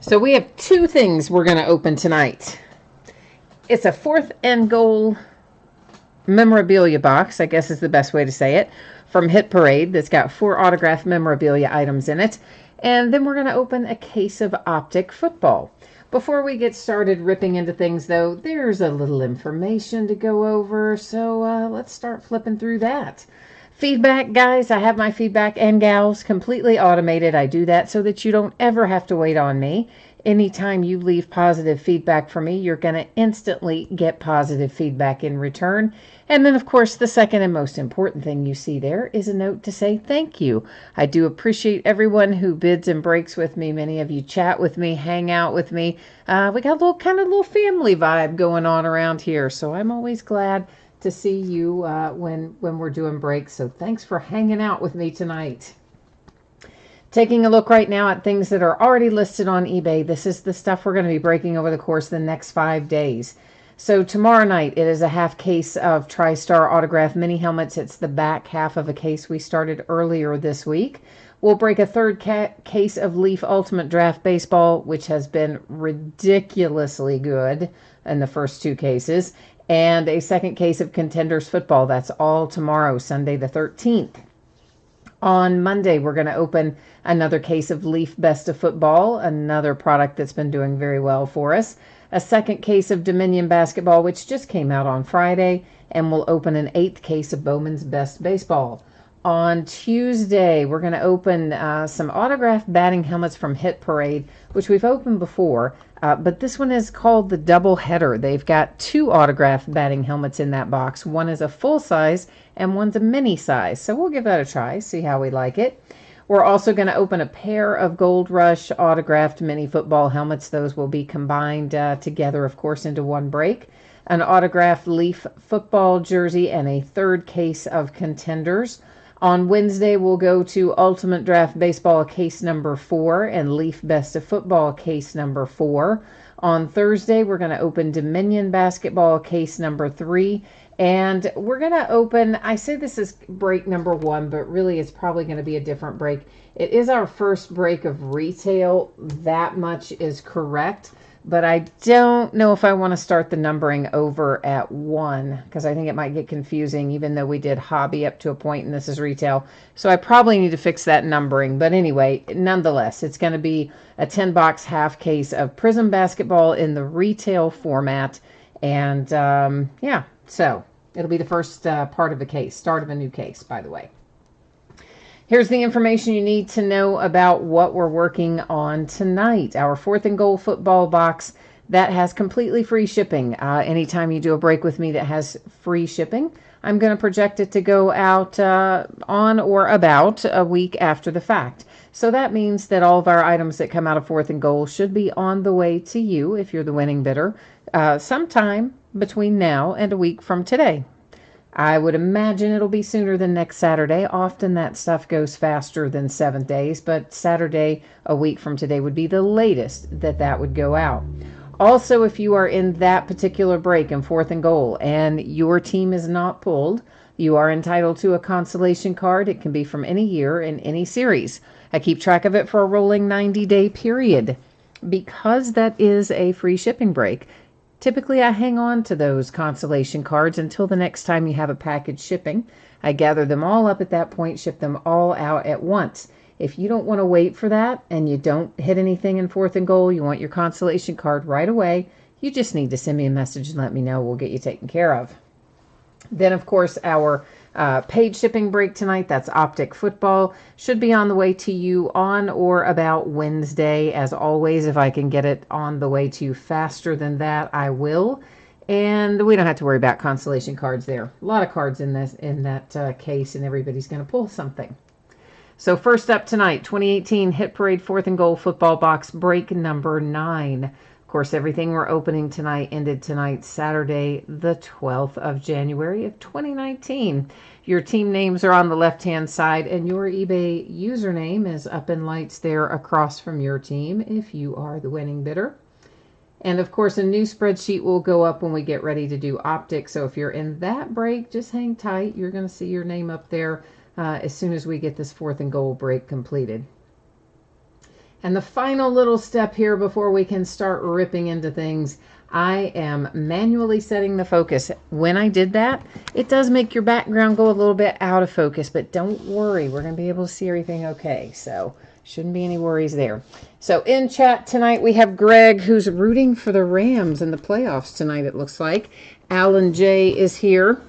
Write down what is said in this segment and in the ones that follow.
So we have two things we're going to open tonight. It's a 4th and goal memorabilia box, I guess is the best way to say it, from Hit Parade that's got 4 autographed memorabilia items in it. And then we're going to open a case of Optic Footbal. Before we get started ripping into things, though, there's a little information to go over, so let's start flipping through that. Feedback, guys, I have my feedback and gals completely automated. I do that so that you don't ever have to wait on me. Anytime you leave positive feedback for me, you're going to instantly get positive feedback in return. And then, of course, the second and most important thing you see there is a note to say thank you. I do appreciate everyone who bids and breaks with me. Many of you chat with me, hang out with me. We got a little family vibe going on around here, so I'm always glad to see you when we're doing breaks. So thanks for hanging out with me tonight. Taking a look right now at things that are already listed on eBay. This is the stuff we're going to be breaking over the course of the next 5 days. So tomorrow night, it is a half case of TriStar autograph mini helmets. It's the back half of a case we started earlier this week. We'll break a third case of Leaf Ultimate Draft Baseball, which has been ridiculously good in the first 2 cases. And a second case of Contenders Football. That's all tomorrow, Sunday the 13th. On Monday, we're going to open another case of Leaf Best of Football, another product that's been doing very well for us. A second case of Dominion Basketball, which just came out on Friday, and we'll open an 8th case of Bowman's Best Baseball. On Tuesday, we're going to open some autographed batting helmets from Hit Parade, which we've opened before, but this one is called the Double Header. They've got 2 autographed batting helmets in that box. One is a full size and one's a mini size. So we'll give that a try, see how we like it. We're also going to open a pair of Gold Rush autographed mini football helmets. Those will be combined together, of course, into one break. An autographed Leaf football jersey and a 3rd case of Contenders. On Wednesday, we'll go to Ultimate Draft Baseball case number 4 and Leaf Best of Football case number 4. On Thursday, we're going to open Dominion Basketball case number 3. And we're going to open, I say this is break number 1, but really it's probably going to be a different break. It is our first break of retail. That much is correct. But I don't know if I want to start the numbering over at 1 because I think it might get confusing, even though we did hobby up to a point and this is retail. So I probably need to fix that numbering. But anyway, nonetheless, it's going to be a 10-box half case of Prism Basketball in the retail format. And yeah, so it'll be the first part of the case, start of a new case, by the way. Here's the information you need to know about what we're working on tonight. Our 4th and goal football box that has completely free shipping. Anytime you do a break with me that has free shipping, I'm going to project it to go out on or about a week after the fact. So that means that all of our items that come out of 4th and goal should be on the way to you if you're the winning bidder sometime between now and a week from today. I would imagine it'll be sooner than next Saturday. Often that stuff goes faster than 7 days, but Saturday, a week from today, would be the latest that would go out. Also, if you are in that particular break in 4th and goal and your team is not pulled, you are entitled to a consolation card. It can be from any year in any series. I keep track of it for a rolling 90-day period. Because that is a free shipping break, typically, I hang on to those consolation cards until the next time you have a package shipping. I gather them all up at that point, ship them all out at once. If you don't want to wait for that and you don't hit anything in 4th and goal, you want your consolation card right away, you just need to send me a message and let me know. We'll get you taken care of. Then, of course, our paid shipping break tonight, that's Optic Football, should be on the way to you on or about Wednesday. As always, if I can get it on the way to you faster than that, I will. And we don't have to worry about consolation cards there. A lot of cards in that case, and everybody's going to pull something. So first up tonight, 2018 Hit Parade 4th and goal football box break number 9. Of course, everything we're opening tonight ended tonight, Saturday, the 12th of January of 2019. Your team names are on the left-hand side, and your eBay username is up in lights there across from your team if you are the winning bidder. And, of course, a new spreadsheet will go up when we get ready to do optics. So if you're in that break, just hang tight. You're going to see your name up there as soon as we get this 4th and goal break completed. And the final little step here before we can start ripping into things, I am manually setting the focus. When I did that, it does make your background go a little bit out of focus, but don't worry, we're going to be able to see everything okay. So shouldn't be any worries there. So in chat tonight, we have Greg, who's rooting for the Rams in the playoffs tonight, it looks like. Alan J is here,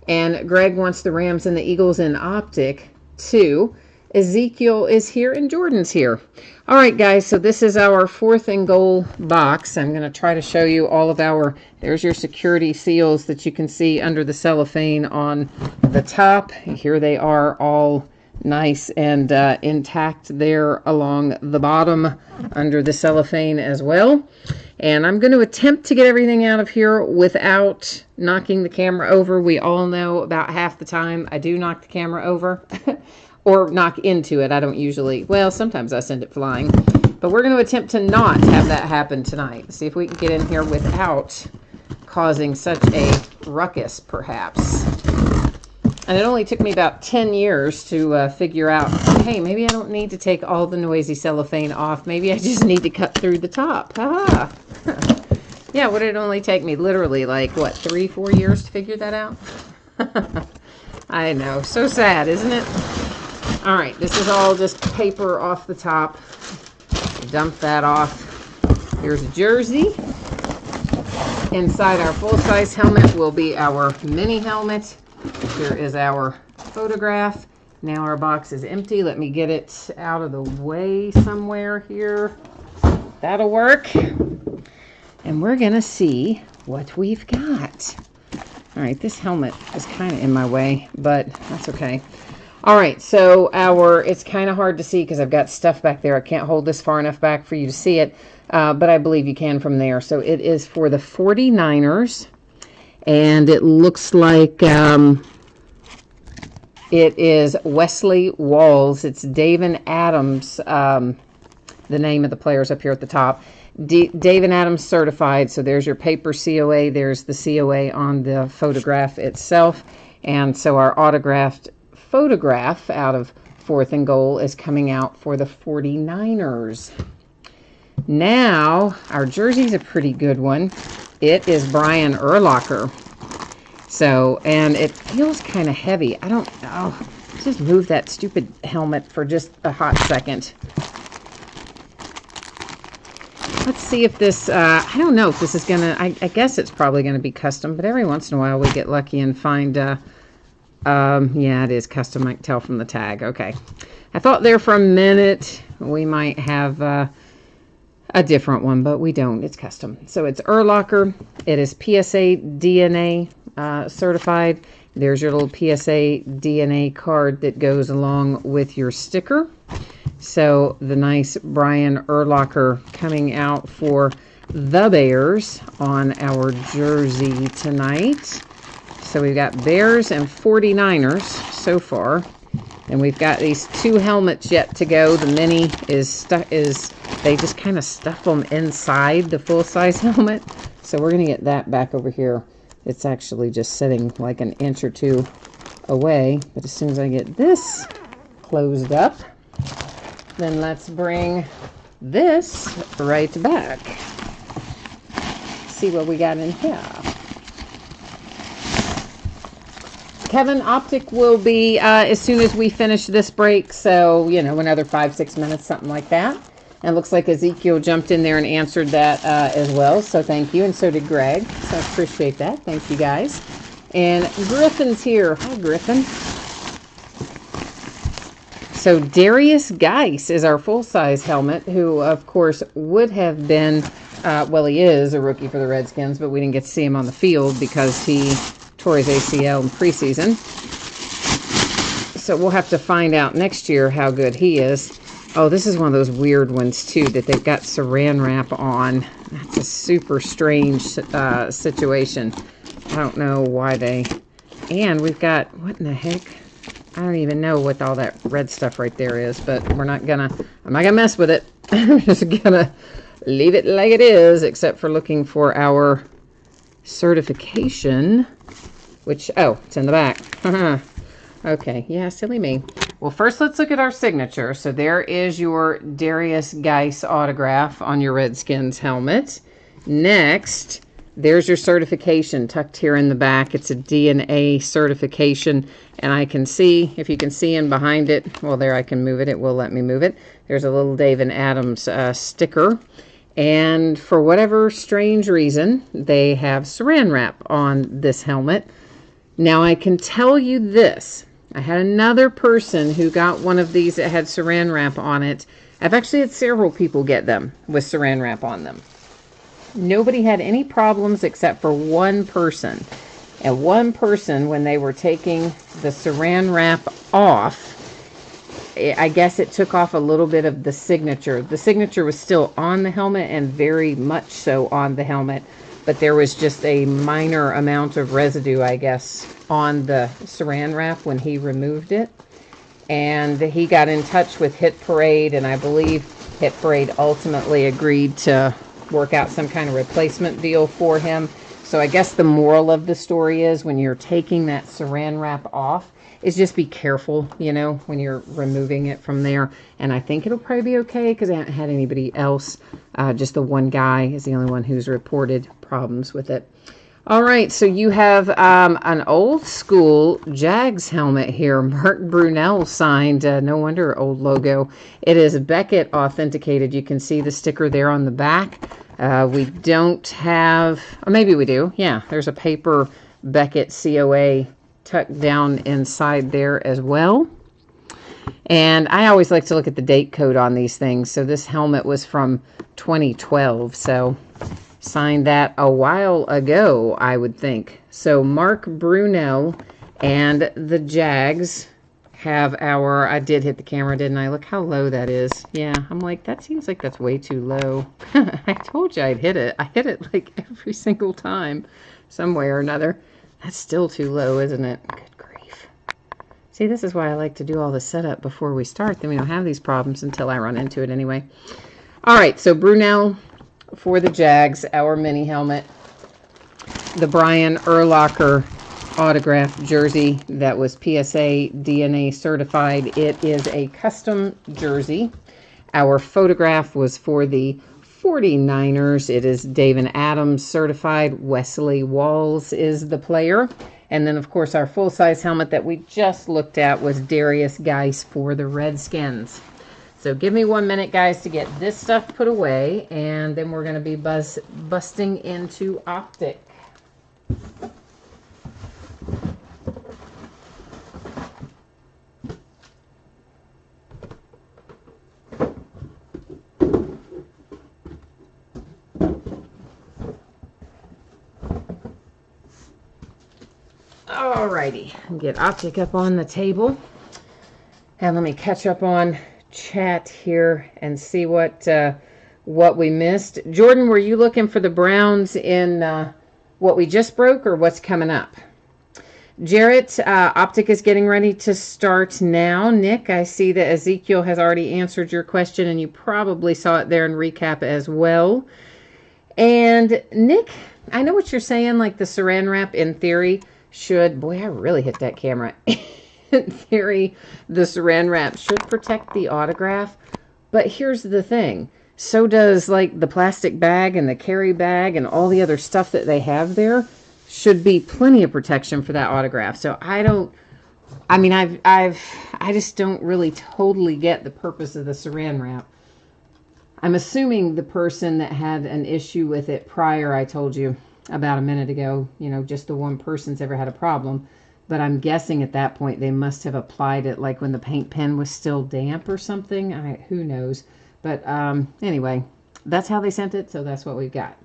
and Greg wants the Rams and the Eagles in optic too. Ezekiel is here, and Jordan's here. All right, guys, so this is our 4th and goal box. I'm going to try to show you all of our, there's your security seals that you can see under the cellophane on the top. Here they are, all nice and intact there along the bottom under the cellophane as well. And I'm going to attempt to get everything out of here without knocking the camera over. We all know about half the time I do knock the camera over. Or knock into it. I don't usually, well, sometimes I send it flying. But we're going to attempt to not have that happen tonight. See if we can get in here without causing such a ruckus, perhaps. And it only took me about 10 years to figure out, hey, maybe I don't need to take all the noisy cellophane off. Maybe I just need to cut through the top. Ha! Yeah, what did it only take me? Literally, like, what, 3-4 years to figure that out? I know. So sad, isn't it? All right, this is all just paper off the top. Dump that off. Here's a jersey. Inside our full-size helmet will be our mini helmet. Here is our photograph. Now our box is empty. Let me get it out of the way somewhere here. That'll work. And we're going to see what we've got. All right, this helmet is kind of in my way, but that's okay. All right, so it's kind of hard to see because I've got stuff back there. I can't hold this far enough back for you to see it, but I believe you can from there. So it is for the 49ers, and it looks like it is Wesley Walls. It's David Adams, the name of the players up here at the top. David Adams certified, so there's your paper COA. There's the COA on the photograph itself, and so our autographed photograph out of 4th and goal is coming out for the 49ers. Now, our jersey's a pretty good one. It is Brian Urlacher. So, and it feels kind of heavy. I don't know. Just move that stupid helmet for just a hot second. Let's see if this, I don't know if this is going to, I guess it's probably going to be custom, but every once in a while we get lucky and find, yeah, it is custom. I can tell from the tag. Okay. I thought there for a minute we might have a different one, but we don't. It's custom. So it's Urlacher. It is PSA DNA certified. There's your little PSA DNA card that goes along with your sticker. So the nice Brian Urlacher coming out for the Bears on our jersey tonight. So we've got Bears and 49ers so far. And we've got these 2 helmets yet to go. The mini they just kind of stuff them inside the full-size helmet. So we're going to get that back over here. It's actually just sitting like an inch or 2 away. But as soon as I get this closed up, then let's bring this right back. See what we got in here. Kevin, optic will be as soon as we finish this break. So, you know, another 5-6 minutes, something like that. And it looks like Ezekiel jumped in there and answered that as well. So thank you. And so did Greg. So I appreciate that. Thank you, guys. And Griffin's here. Hi, Griffin. So Darius Geis is our full-size helmet, who, of course, would have been, well, he is a rookie for the Redskins, but we didn't get to see him on the field because he tore his ACL in preseason. So we'll have to find out next year how good he is. Oh, this is one of those weird ones, too, that they've got saran wrap on. That's a super strange situation. I don't know why they... And we've got... What in the heck? I don't even know what all that red stuff right there is, but we're not gonna... I'm not gonna mess with it. I'm just gonna leave it like it is, except for looking for our certification, which... Oh, it's in the back. Okay, yeah, silly me. Well, first let's look at our signature. So there is your Darius Geis autograph on your Redskins helmet. Next, there's your certification tucked here in the back. It's a DNA certification, and I can see, if you can see in behind it, well, there I can move it. It will let me move it. There's a little David Adams sticker. And for whatever strange reason, they have saran wrap on this helmet. Now, I can tell you this. I had another person who got one of these that had saran wrap on it. I've actually had several people get them with saran wrap on them. Nobody had any problems except for one person. And one person, when they were taking the saran wrap off, I guess it took off a little bit of the signature. The signature was still on the helmet and very much so on the helmet, but there was just a minor amount of residue, I guess, on the saran wrap when he removed it. And he got in touch with Hit Parade, and I believe Hit Parade ultimately agreed to work out some kind of replacement deal for him. So I guess the moral of the story is, when you're taking that saran wrap off, is just be careful, you know, when you're removing it from there. And I think it'll probably be okay because I haven't had anybody else. Just the one guy is the only one who's reported problems with it. All right, so you have an old school Jags helmet here. Mark Brunell signed. No wonder, old logo. It is Beckett authenticated. You can see the sticker there on the back. We don't have, or maybe we do. Yeah, there's a paper Beckett COA tucked down inside there as well. And I always like to look at the date code on these things. So this helmet was from 2012. So signed that a while ago, I would think. So Mark Brunell and the Jags have our, I did hit the camera, didn't I? Look how low that is. Yeah, I'm like, that seems like that's way too low. I told you I'd hit it. I hit it like every single time, some way or another. That's still too low, isn't it? Good grief. See, this is why I like to do all the setup before we start. Then we don't have these problems until I run into it anyway. All right, so Brunell for the Jags, our mini helmet. The Brian Urlacher autograph jersey that was PSA DNA certified. It is a custom jersey. Our photograph was for the 49ers. It is David Adams certified. Wesley Walls is the player. And then, of course, our full-size helmet that we just looked at was Darius Geis for the Redskins. So give me 1 minute, guys, to get this stuff put away, and then we're going to be busting into optic. Alrighty, get optic up on the table. And let me catch up on chat here and see what we missed. Jordan, were you looking for the Browns in what we just broke or what's coming up? Jarrett, optic is getting ready to start now. Nick, I see that Ezekiel has already answered your question, and you probably saw it there in recap as well. And Nick, I know what you're saying, like the saran wrap in theory should, boy, I really hit that camera. In theory, the saran wrap should protect the autograph. But here's the thing. So does like the plastic bag and the carry bag and all the other stuff that they have there should be plenty of protection for that autograph. So I just don't really totally get the purpose of the saran wrap. I'm assuming the person that had an issue with it prior, I told you about a minute ago, you know, just the one person's ever had a problem. But I'm guessing at that point they must have applied it like when the paint pen was still damp or something. Who knows? But anyway, that's how they sent it, so that's what we've got.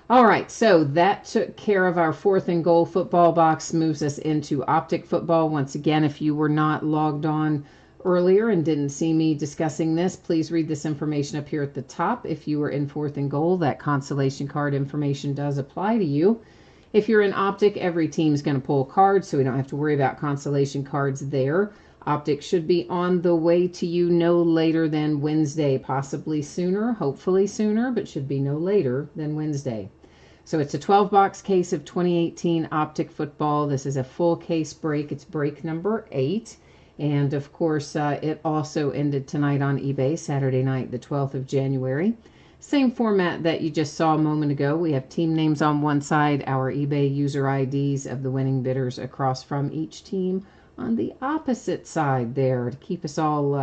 All right, so that took care of our 4th and goal football box, moves us into optic football. Once again, if you were not logged on earlier and didn't see me discussing this, please read this information up here at the top. If you were in 4th and goal, that consolation card information does apply to you. If you're in optic, every team's going to pull cards, so we don't have to worry about consolation cards there. Optic should be on the way to you no later than Wednesday, possibly sooner, hopefully sooner, but should be no later than Wednesday. So it's a 12-box case of 2018 Optic Football. This is a full case break. It's break number 8. And, of course, it also ended tonight on eBay, Saturday night, the 12th of January. Same format that you just saw a moment ago. We have team names on one side, our eBay user IDs of the winning bidders across from each team on the opposite side there to keep us all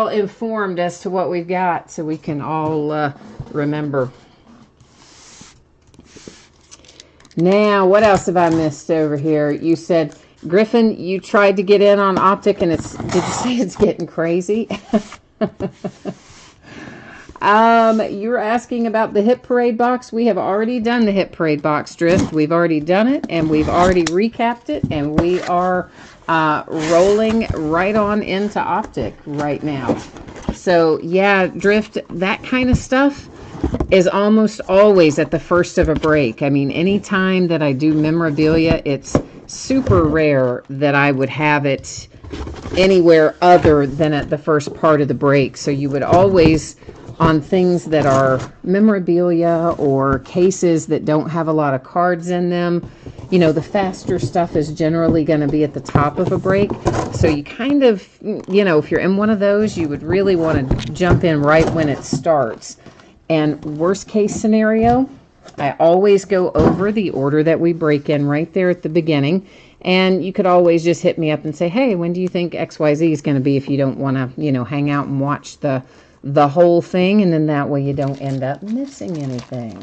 informed as to what we've got so we can all remember. Now, what else have I missed over here? You said, Griffin, you tried to get in on Optic, and did you say it's getting crazy? You're asking about the Hit Parade box. We have already done the Hit Parade box, Drift. We've already done it, and we've already recapped it, and we are rolling right on into Optic right now. So, yeah, Drift, that kind of stuff is almost always at the first of a break. I mean, anytime that I do memorabilia, it's super rare that I would have it anywhere other than at the first part of the break. So you would always, on things that are memorabilia or cases that don't have a lot of cards in them, you know, the faster stuff is generally going to be at the top of a break. So you kind of, you know, if you're in one of those, you would really want to jump in right when it starts. And worst case scenario, I always go over the order that we break in right there at the beginning. And you could always just hit me up and say, hey, when do you think XYZ is going to be, if you don't want to, you know, hang out and watch the whole thing. And then that way you don't end up missing anything.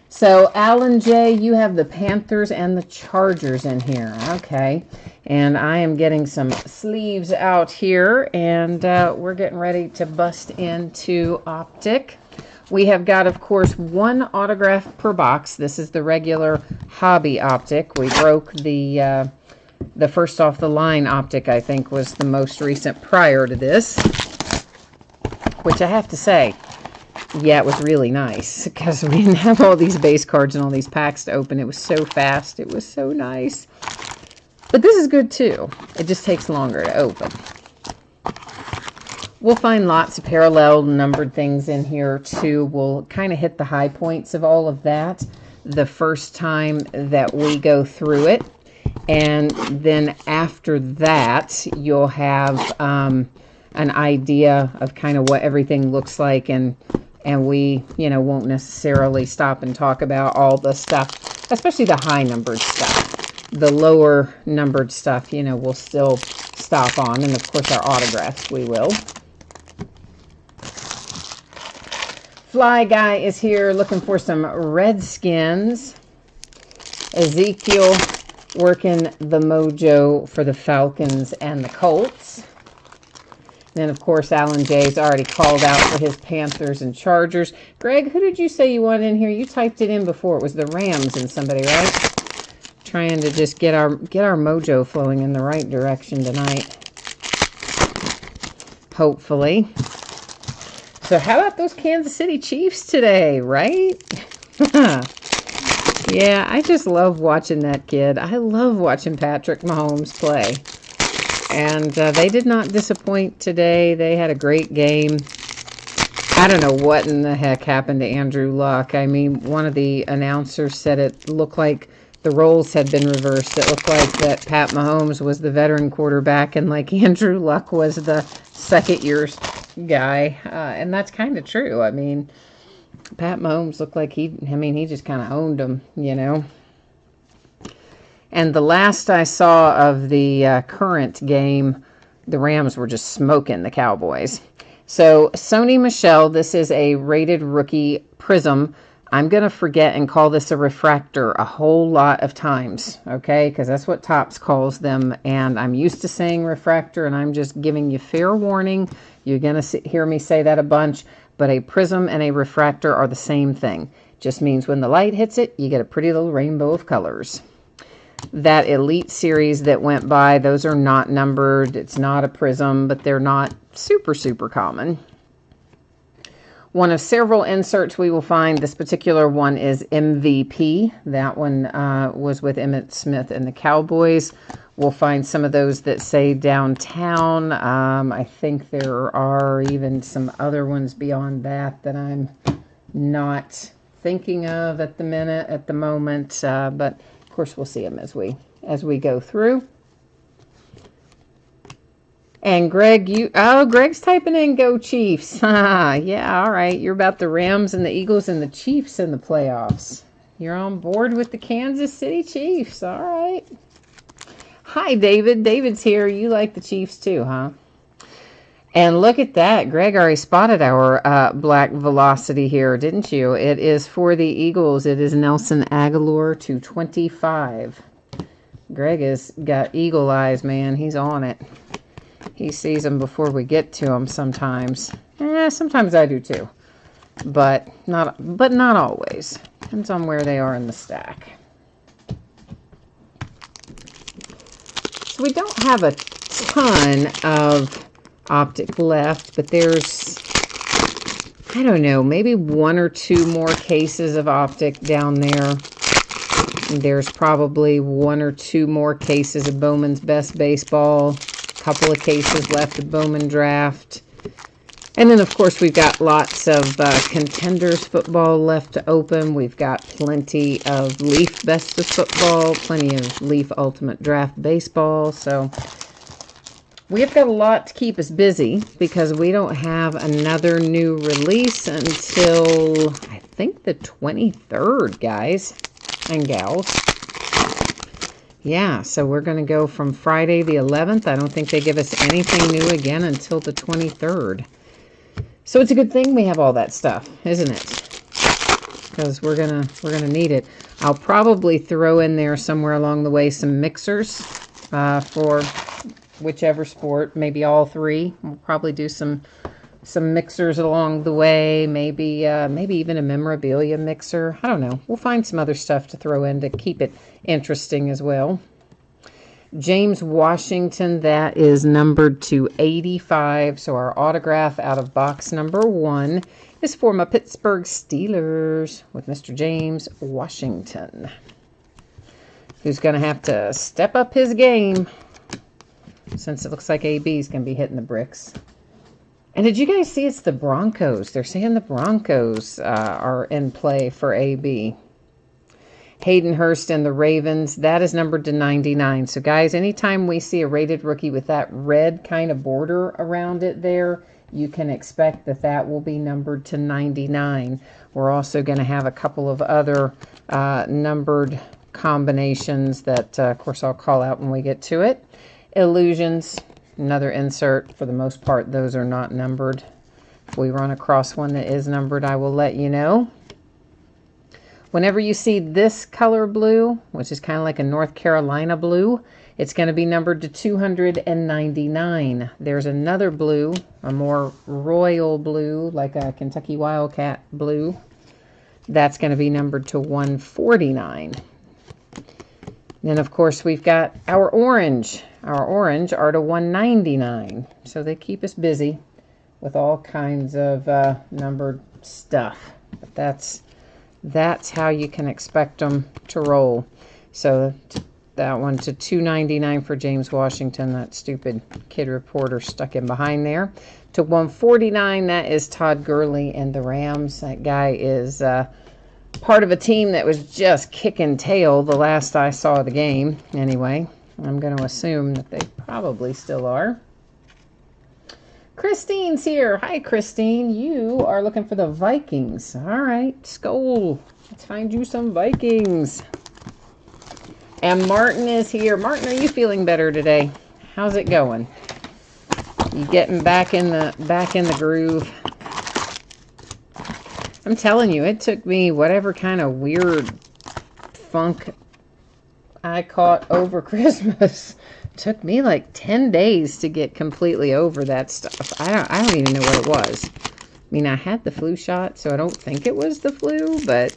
So, Alan J., you have the Panthers and the Chargers in here. Okay. And I am getting some sleeves out here, and we're getting ready to bust into Optic. We have got, of course, one autograph per box. This is the regular hobby Optic. We broke the first off the line Optic, I think, was the most recent prior to this, which I have to say, yeah, it was really nice because we didn't have all these base cards and all these packs to open. It was so fast. It was so nice. But this is good too. It just takes longer to open. We'll find lots of parallel numbered things in here too. We'll kind of hit the high points of all of that the first time that we go through it. And then after that, you'll have an idea of kind of what everything looks like. And we, you know, won't necessarily stop and talk about all the stuff, especially the high numbered stuff. The lower numbered stuff, you know, we'll still stop on. And, of course, our autographs we will. Fly Guy is here looking for some Redskins. Ezekiel working the mojo for the Falcons and the Colts. Then, of course, Alan J's already called out for his Panthers and Chargers. Greg, who did you say you wanted in here? You typed it in before. It was the Rams and somebody, right? Trying to just get our mojo flowing in the right direction tonight. Hopefully. So how about those Kansas City Chiefs today, right? Yeah, I just love watching that kid. I love watching Patrick Mahomes play. And they did not disappoint today. They had a great game. I don't know what in the heck happened to Andrew Luck. I mean, one of the announcers said it looked like the roles had been reversed. It looked like that Pat Mahomes was the veteran quarterback and like Andrew Luck was the second-year guy. And that's kind of true. I mean, Pat Mahomes looked like he just kind of owned him, you know. And the last I saw of the current game, the Rams were just smoking the Cowboys. So, Sony Michel, this is a rated rookie prism. I'm going to forget and call this a refractor a whole lot of times, okay? Because that's what Topps calls them, and I'm used to saying refractor, and I'm just giving you fair warning. You're going to hear me say that a bunch, but a prism and a refractor are the same thing. Just means when the light hits it, you get a pretty little rainbow of colors. That Elite series that went by, those are not numbered. It's not a prism, but they're not super, super common. One of several inserts we will find. This particular one is MVP. That one was with Emmitt Smith and the Cowboys. We'll find some of those that say downtown. I think there are even some other ones beyond that that I'm not thinking of at the moment. But of course, we'll see them as we go through. And Greg, Greg's typing in "Go Chiefs." Yeah, all right. You're about the Rams and the Eagles and the Chiefs in the playoffs. You're on board with the Kansas City Chiefs. All right. Hi, David. David's here. You like the Chiefs too, huh? And look at that. Greg already spotted our black velocity here, didn't you? It is for the Eagles. It is Nelson Aguilar to 25. Greg has got eagle eyes, man. He's on it. He sees them before we get to them sometimes. Sometimes I do too. But not always. Depends on where they are in the stack. So we don't have a ton of optic left, but there's, I don't know, maybe one or two more cases of optic down there. There's probably one or two more cases of Bowman's Best Baseball, a couple of cases left of Bowman Draft. And then, of course, we've got lots of Contenders football left to open. We've got plenty of Leaf Best of Football, plenty of Leaf Ultimate Draft Baseball. So we've got a lot to keep us busy because we don't have another new release until, I think, the 23rd, guys and gals. Yeah, so we're going to go from Friday the 11th. I don't think they give us anything new again until the 23rd. So it's a good thing we have all that stuff, isn't it? Because we're gonna need it. I'll probably throw in there somewhere along the way some mixers for whichever sport, maybe all three. We'll probably do some mixers along the way, maybe even a memorabilia mixer. I don't know. We'll find some other stuff to throw in to keep it interesting as well. James Washington, that is numbered to 85. So our autograph out of box number 1 is for my Pittsburgh Steelers with Mr. James Washington, who's going to have to step up his game since it looks like AB is going to be hitting the bricks. And did you guys see it's the Broncos? They're saying the Broncos are in play for AB. Hayden Hurst and the Ravens, that is numbered to 99. So, guys, anytime we see a rated rookie with that red kind of border around it there, you can expect that that will be numbered to 99. We're also going to have a couple of other numbered combinations that, of course, I'll call out when we get to it. Illusions, another insert. For the most part, those are not numbered. If we run across one that is numbered, I will let you know. Whenever you see this color blue, which is kind of like a North Carolina blue, it's going to be numbered to 299. There's another blue, a more royal blue, like a Kentucky Wildcat blue. That's going to be numbered to 149. Then, of course, we've got our orange. Our orange are to 199. So they keep us busy with all kinds of numbered stuff. But that's how you can expect them to roll. So that one to 299 for James Washington. That stupid kid reporter stuck in behind there. To 149, that is Todd Gurley and the Rams. That guy is part of a team that was just kicking tail the last I saw the game. Anyway, I'm going to assume that they probably still are. Christine's here. Hi, Christine. You are looking for the Vikings. All right, Skol. Let's find you some Vikings. And Martin is here. Martin, are you feeling better today? How's it going? You getting back in the groove? I'm telling you, it took me whatever kind of weird funk I caught over Christmas. Took me like 10 days to get completely over that stuff. I don't even know what it was. I mean, I had the flu shot, so I don't think it was the flu, but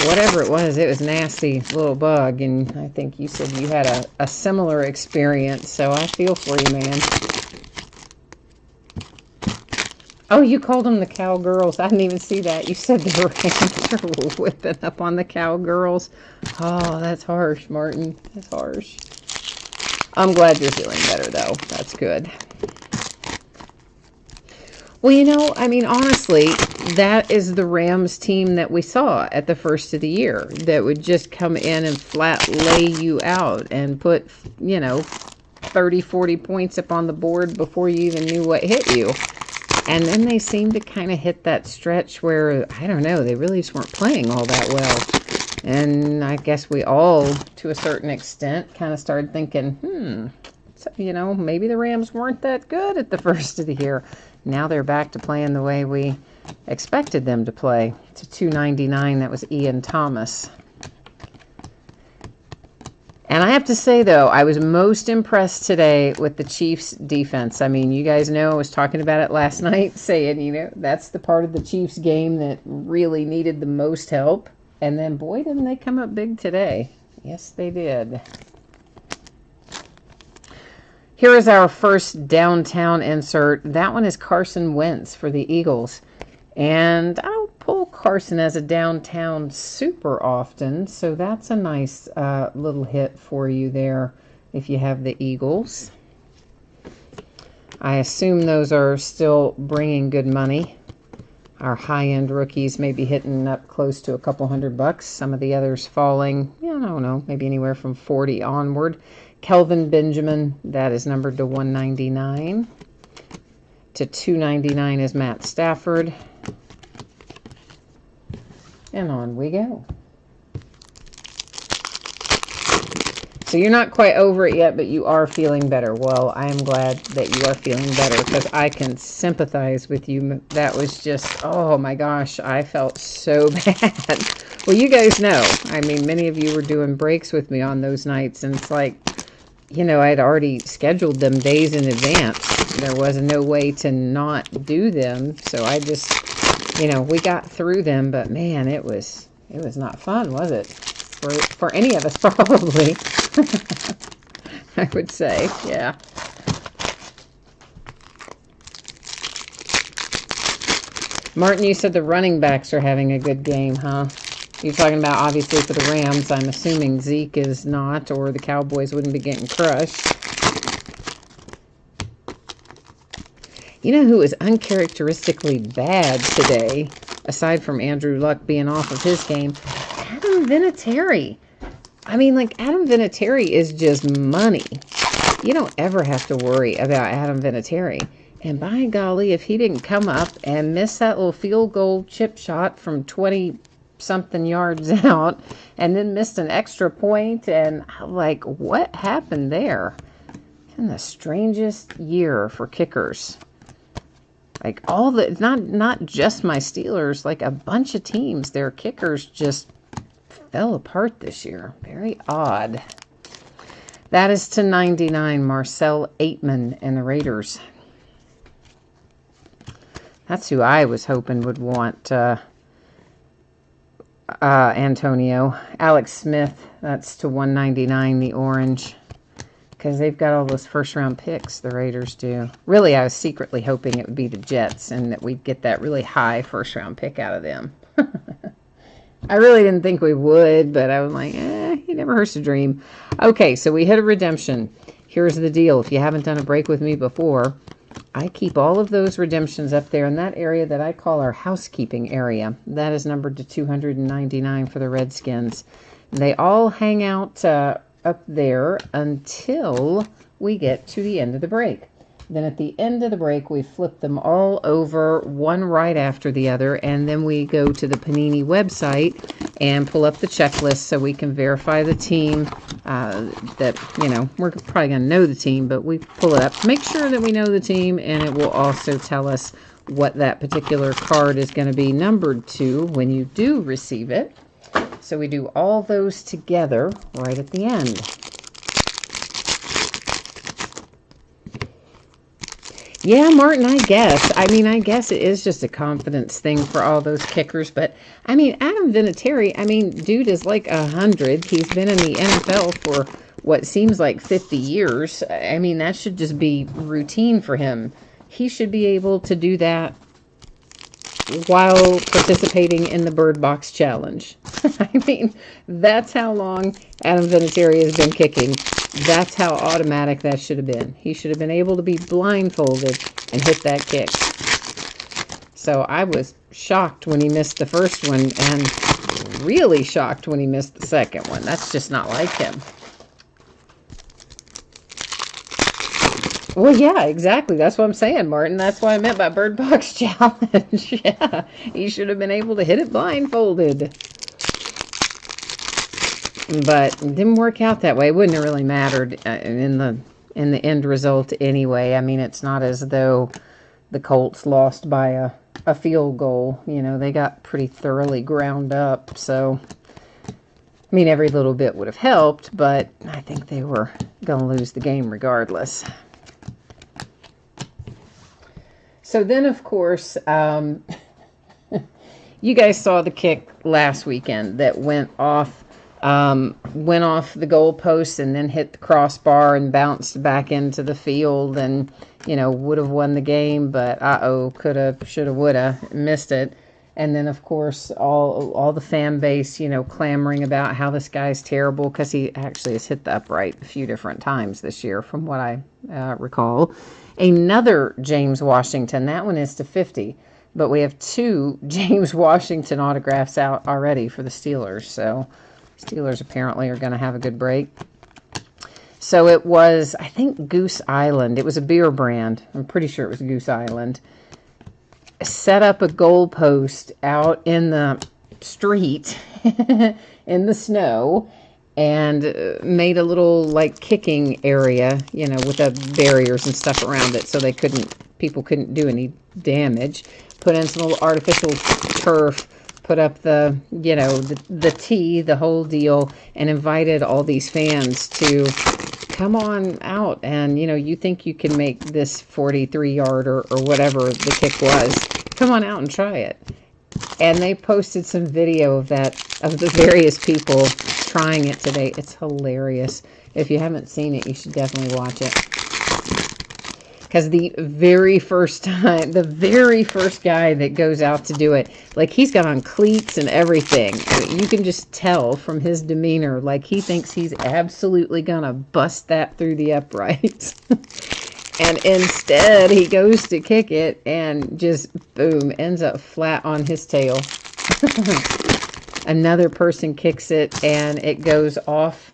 whatever it was nasty little bug, and I think you said you had a similar experience, so I feel for you, man. Oh, you called them the Cowgirls. I didn't even see that. You said the Rams were whipping up on the Cowgirls. Oh, that's harsh, Martin. That's harsh. I'm glad you're feeling better, though. That's good. Well, you know, I mean, honestly, that is the Rams team that we saw at the first of the year that would just come in and flat lay you out and put, you know, 30, 40 points up on the board before you even knew what hit you. And then they seemed to kind of hit that stretch where, I don't know, they really just weren't playing all that well. And I guess we all, to a certain extent, kind of started thinking, so, you know, maybe the Rams weren't that good at the first of the year. Now they're back to playing the way we expected them to play. To 299, that was Ian Thomas. And I have to say, though, I was most impressed today with the Chiefs' defense. I mean, you guys know I was talking about it last night, saying, you know, that's the part of the Chiefs' game that really needed the most help. And then, boy, didn't they come up big today. Yes, they did. Here is our first downtown insert. That one is Carson Wentz for the Eagles. And I don't pull Carson as a downtown super often, so that's a nice little hit for you there if you have the Eagles. I assume those are still bringing good money. Our high-end rookies may be hitting up close to a couple $100. Some of the others falling, I don't know, maybe anywhere from 40 onward. Kelvin Benjamin, that is numbered to 199. To 299 is Matt Stafford. And on we go. So you're not quite over it yet, but you are feeling better. Well, I am glad that you are feeling better because I can sympathize with you. That was just, oh my gosh, I felt so bad. Well, you guys know, I mean, many of you were doing breaks with me on those nights, and it's like, you know, I'd already scheduled them days in advance. There was no way to not do them. So I just, you know, we got through them, but man, it was not fun, was it? For any of us, probably. I would say, yeah. Martin, you said the running backs are having a good game, huh? You're talking about, obviously, for the Rams. I'm assuming Zeke is not, or the Cowboys wouldn't be getting crushed. You know who is uncharacteristically bad today, aside from Andrew Luck being off of his game? Adam Vinatieri. I mean, like, Adam Vinatieri is just money. You don't ever have to worry about Adam Vinatieri. And by golly, if he didn't come up and miss that little field goal chip shot from 20-something yards out, and then missed an extra point, and like, what happened there? In the strangest year for kickers. Like, all the, not just my Steelers, like a bunch of teams, their kickers just fell apart this year. Very odd. That is to 99, Marcel Aitman and the Raiders. That's who I was hoping would want Antonio. Alex Smith, that's to 199, the orange. Because they've got all those first-round picks, the Raiders do. Really, I was secretly hoping it would be the Jets and that we'd get that really high first-round pick out of them. I really didn't think we would, but I was like, it never hurts to dream. Okay, so we hit a redemption. Here's the deal. If you haven't done a break with me before, I keep all of those redemptions up there in that area that I call our housekeeping area. That is numbered to 299 for the Redskins. They all hang out up there until we get to the end of the break. Then at the end of the break, we flip them all over, one right after the other, and then we go to the Panini website and pull up the checklist so we can verify the team that, you know, we're probably going to know the team, but we pull it up to make sure that we know the team, and it will also tell us what that particular card is going to be numbered to when you do receive it. So we do all those together right at the end. Yeah, Martin, I guess. I mean, I guess it is just a confidence thing for all those kickers. But, I mean, Adam Vinatieri, I mean, dude is like 100. He's been in the NFL for what seems like 50 years. I mean, that should just be routine for him. He should be able to do that while participating in the Bird Box Challenge. I mean, that's how long Adam Vinatieri has been kicking. That's how automatic that should have been. He should have been able to be blindfolded and hit that kick. So I was shocked when he missed the first one, and really shocked when he missed the second one. That's just not like him. Well, yeah, exactly. That's what I'm saying, Martin. That's what I meant by Bird Box Challenge. Yeah, he should have been able to hit it blindfolded. But it didn't work out that way. It wouldn't have really mattered in the end result anyway. I mean, it's not as though the Colts lost by a field goal. You know, they got pretty thoroughly ground up. So, I mean, every little bit would have helped, but I think they were going to lose the game regardless. So then, of course, you guys saw the kick last weekend that went off the goalpost and then hit the crossbar and bounced back into the field and, you know, would have won the game, but coulda, shoulda, woulda, missed it. And then, of course, all the fan base, you know, clamoring about how this guy's terrible because he actually has hit the upright a few different times this year, from what I recall. Another James Washington, that one is to 50, but we have 2 James Washington autographs out already for the Steelers, so Steelers apparently are going to have a good break. So it was, I think, Goose Island. It was a beer brand. I'm pretty sure it was Goose Island. Set up a goalpost out in the street in the snow and made a little, like, kicking area, you know, with the barriers and stuff around it so people couldn't do any damage. Put in some little artificial turf, put up the, you know, the tee, the whole deal, and invited all these fans to come on out. And, you know, you think you can make this 43-yard or whatever the kick was, come on out and try it. And they posted some video of that, of the various people trying it today. It's hilarious. If you haven't seen it, you should definitely watch it. Because the very first guy that goes out to do it, like, he's got on cleats and everything. I mean, you can just tell from his demeanor, like, he thinks he's absolutely gonna bust that through the uprights. And instead, he goes to kick it and just, boom, ends up flat on his tail. Another person kicks it, and it goes off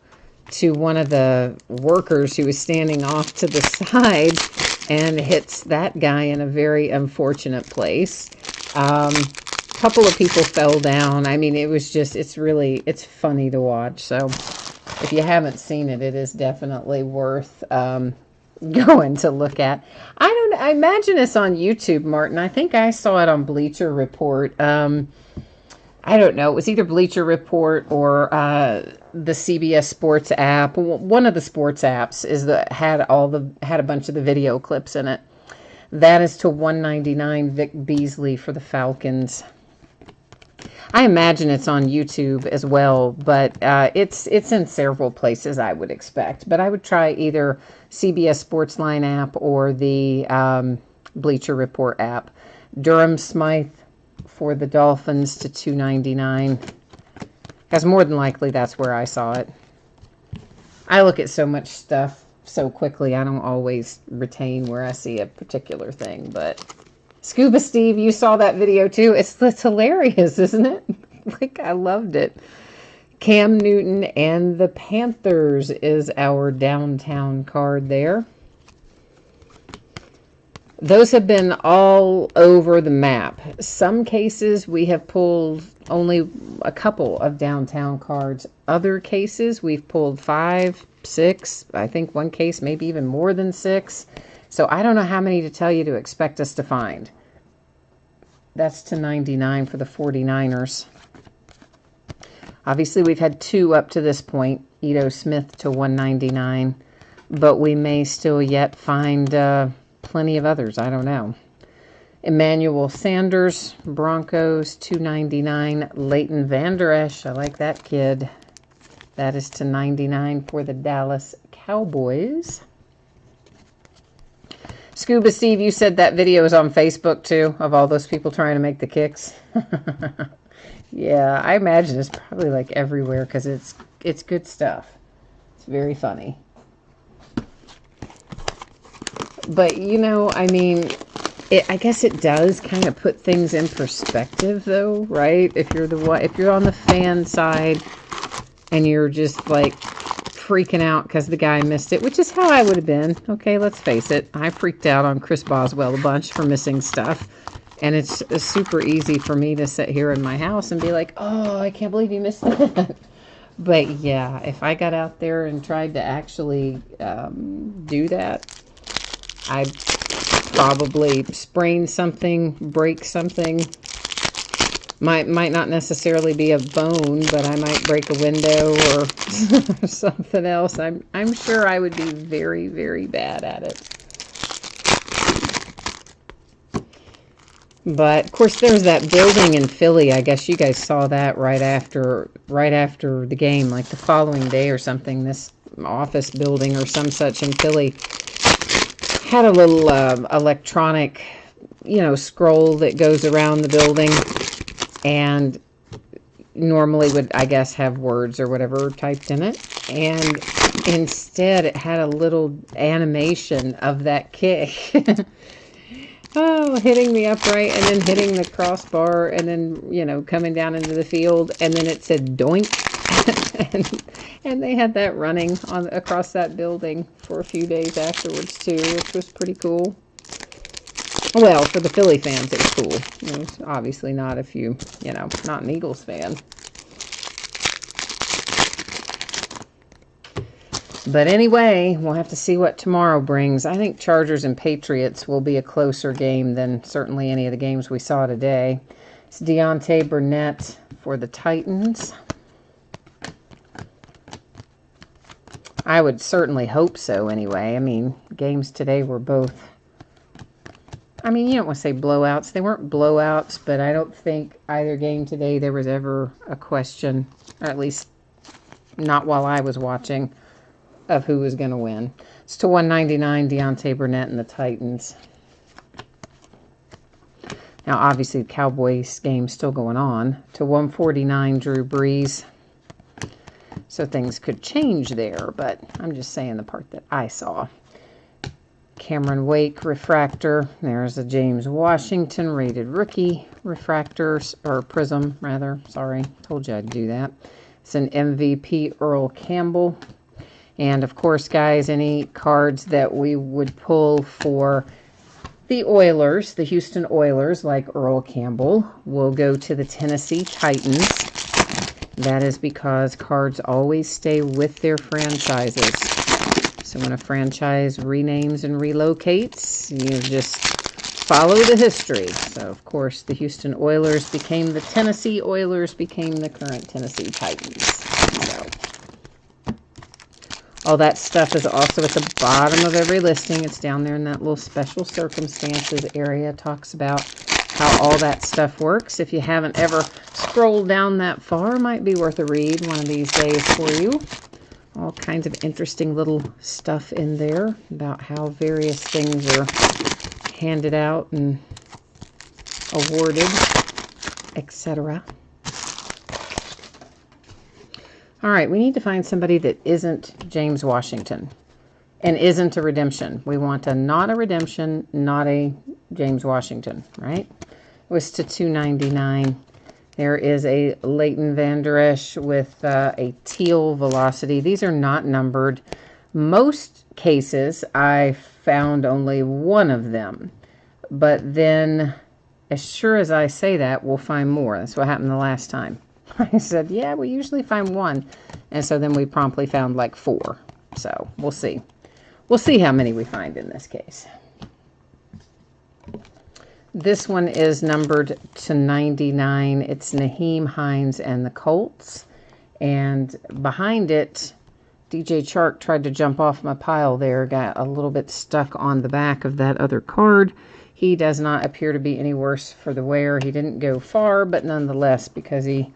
to one of the workers who was standing off to the side and hits that guy in a very unfortunate place. Couple of people fell down. I mean, it was just, it's funny to watch. So if you haven't seen it, it is definitely worth going to look at. I imagine it's on YouTube, Martin. I think I saw it on Bleacher Report. I don't know. It was either Bleacher Report or the CBS Sports app. One of the sports apps had a bunch of the video clips in it. That is to 199 Vic Beasley for the Falcons. I imagine it's on YouTube as well, but it's in several places, I would expect. But I would try either CBS Sportsline app or the Bleacher Report app. Durham Smythe for the Dolphins to 299. Because more than likely that's where I saw it. I look at so much stuff so quickly, I don't always retain where I see a particular thing, but Scuba Steve, you saw that video too. It's hilarious, isn't it? Like, I loved it. Cam Newton and the Panthers is our downtown card there. Those have been all over the map. Some cases we have pulled only a couple of downtown cards. Other cases we've pulled 5, 6, I think one case maybe even more than 6. So I don't know how many to tell you to expect us to find. That's to 99 for the 49ers. Obviously we've had 2 up to this point. Ito Smith to 199. But we may still yet find plenty of others. I don't know. Emmanuel Sanders, Broncos, 299. Leighton Vander Esch, I like that kid. That is to 99 for the Dallas Cowboys. Scuba Steve, you said that video is on Facebook too, of all those people trying to make the kicks. Yeah, I imagine it's probably like everywhere because it's good stuff. It's very funny. But, you know, I mean, I guess it does kind of put things in perspective, though, right? If you're on the fan side and you're just like freaking out because the guy missed it, which is how I would have been. Okay, let's face it. I freaked out on Chris Boswell a bunch for missing stuff. And it's super easy for me to sit here in my house and be like, oh, I can't believe you missed that. But yeah, if I got out there and tried to actually do that, I'd probably sprain something, break something. Might not necessarily be a bone, but I might break a window or something else. I'm sure I would be very, very bad at it. But of course, there's that building in Philly. I guess you guys saw that right after the game, like the following day or something. This office building or some such in Philly had a little electronic, scroll that goes around the building, and normally would, I guess, have words or whatever typed in it. And instead, it had a little animation of that kick. Oh, hitting the upright and then hitting the crossbar and then, coming down into the field. And then it said doink. and they had that running across that building for a few days afterwards too, which was pretty cool. Well, for the Philly fans, it was cool. It was obviously not if you, not an Eagles fan. But anyway, we'll have to see what tomorrow brings. I think Chargers and Patriots will be a closer game than certainly any of the games we saw today. It's Deontay Burnett for the Titans. I would certainly hope so anyway. I mean, games today were both... I mean, you don't want to say blowouts. They weren't blowouts, but I don't think either game today there was ever a question, or at least not while I was watching, of who was going to win. It's to 199, Deontay Burnett and the Titans. Now, obviously, the Cowboys game's still going on. To 149, Drew Brees. So things could change there, but I'm just saying the part that I saw. Cameron Wake refractor. There's a James Washington rated rookie refractor, or prism, rather. Sorry, told you I'd do that. It's an MVP Earl Campbell. And, of course, guys, any cards that we would pull for the Oilers, the Houston Oilers, like Earl Campbell, will go to the Tennessee Titans. That is because cards always stay with their franchises. So when a franchise renames and relocates, you just follow the history. So, of course, the Houston Oilers became the Tennessee Oilers, became the current Tennessee Titans. So, all that stuff is also at the bottom of every listing. It's down there in that little special circumstances area. It talks about how all that stuff works. If you haven't ever scrolled down that far, might be worth a read one of these days for you. All kinds of interesting little stuff in there about how various things are handed out and awarded, etc. All right, we need to find somebody that isn't James Washington and isn't a redemption. We want not a redemption, not a James Washington, right? It was to 299. There is a Leighton Vander Esch with a teal velocity. These are not numbered. Most cases, I found only one of them. But then, as sure as I say that, we'll find more. That's what happened the last time. I said, yeah, we usually find one. And so then we promptly found like 4. So we'll see. We'll see how many we find in this case. This one is numbered to 99. It's Naheem Hines and the Colts. And behind it, DJ Chark tried to jump off my pile there. Got a little bit stuck on the back of that other card. He does not appear to be any worse for the wear. He didn't go far, but nonetheless, because he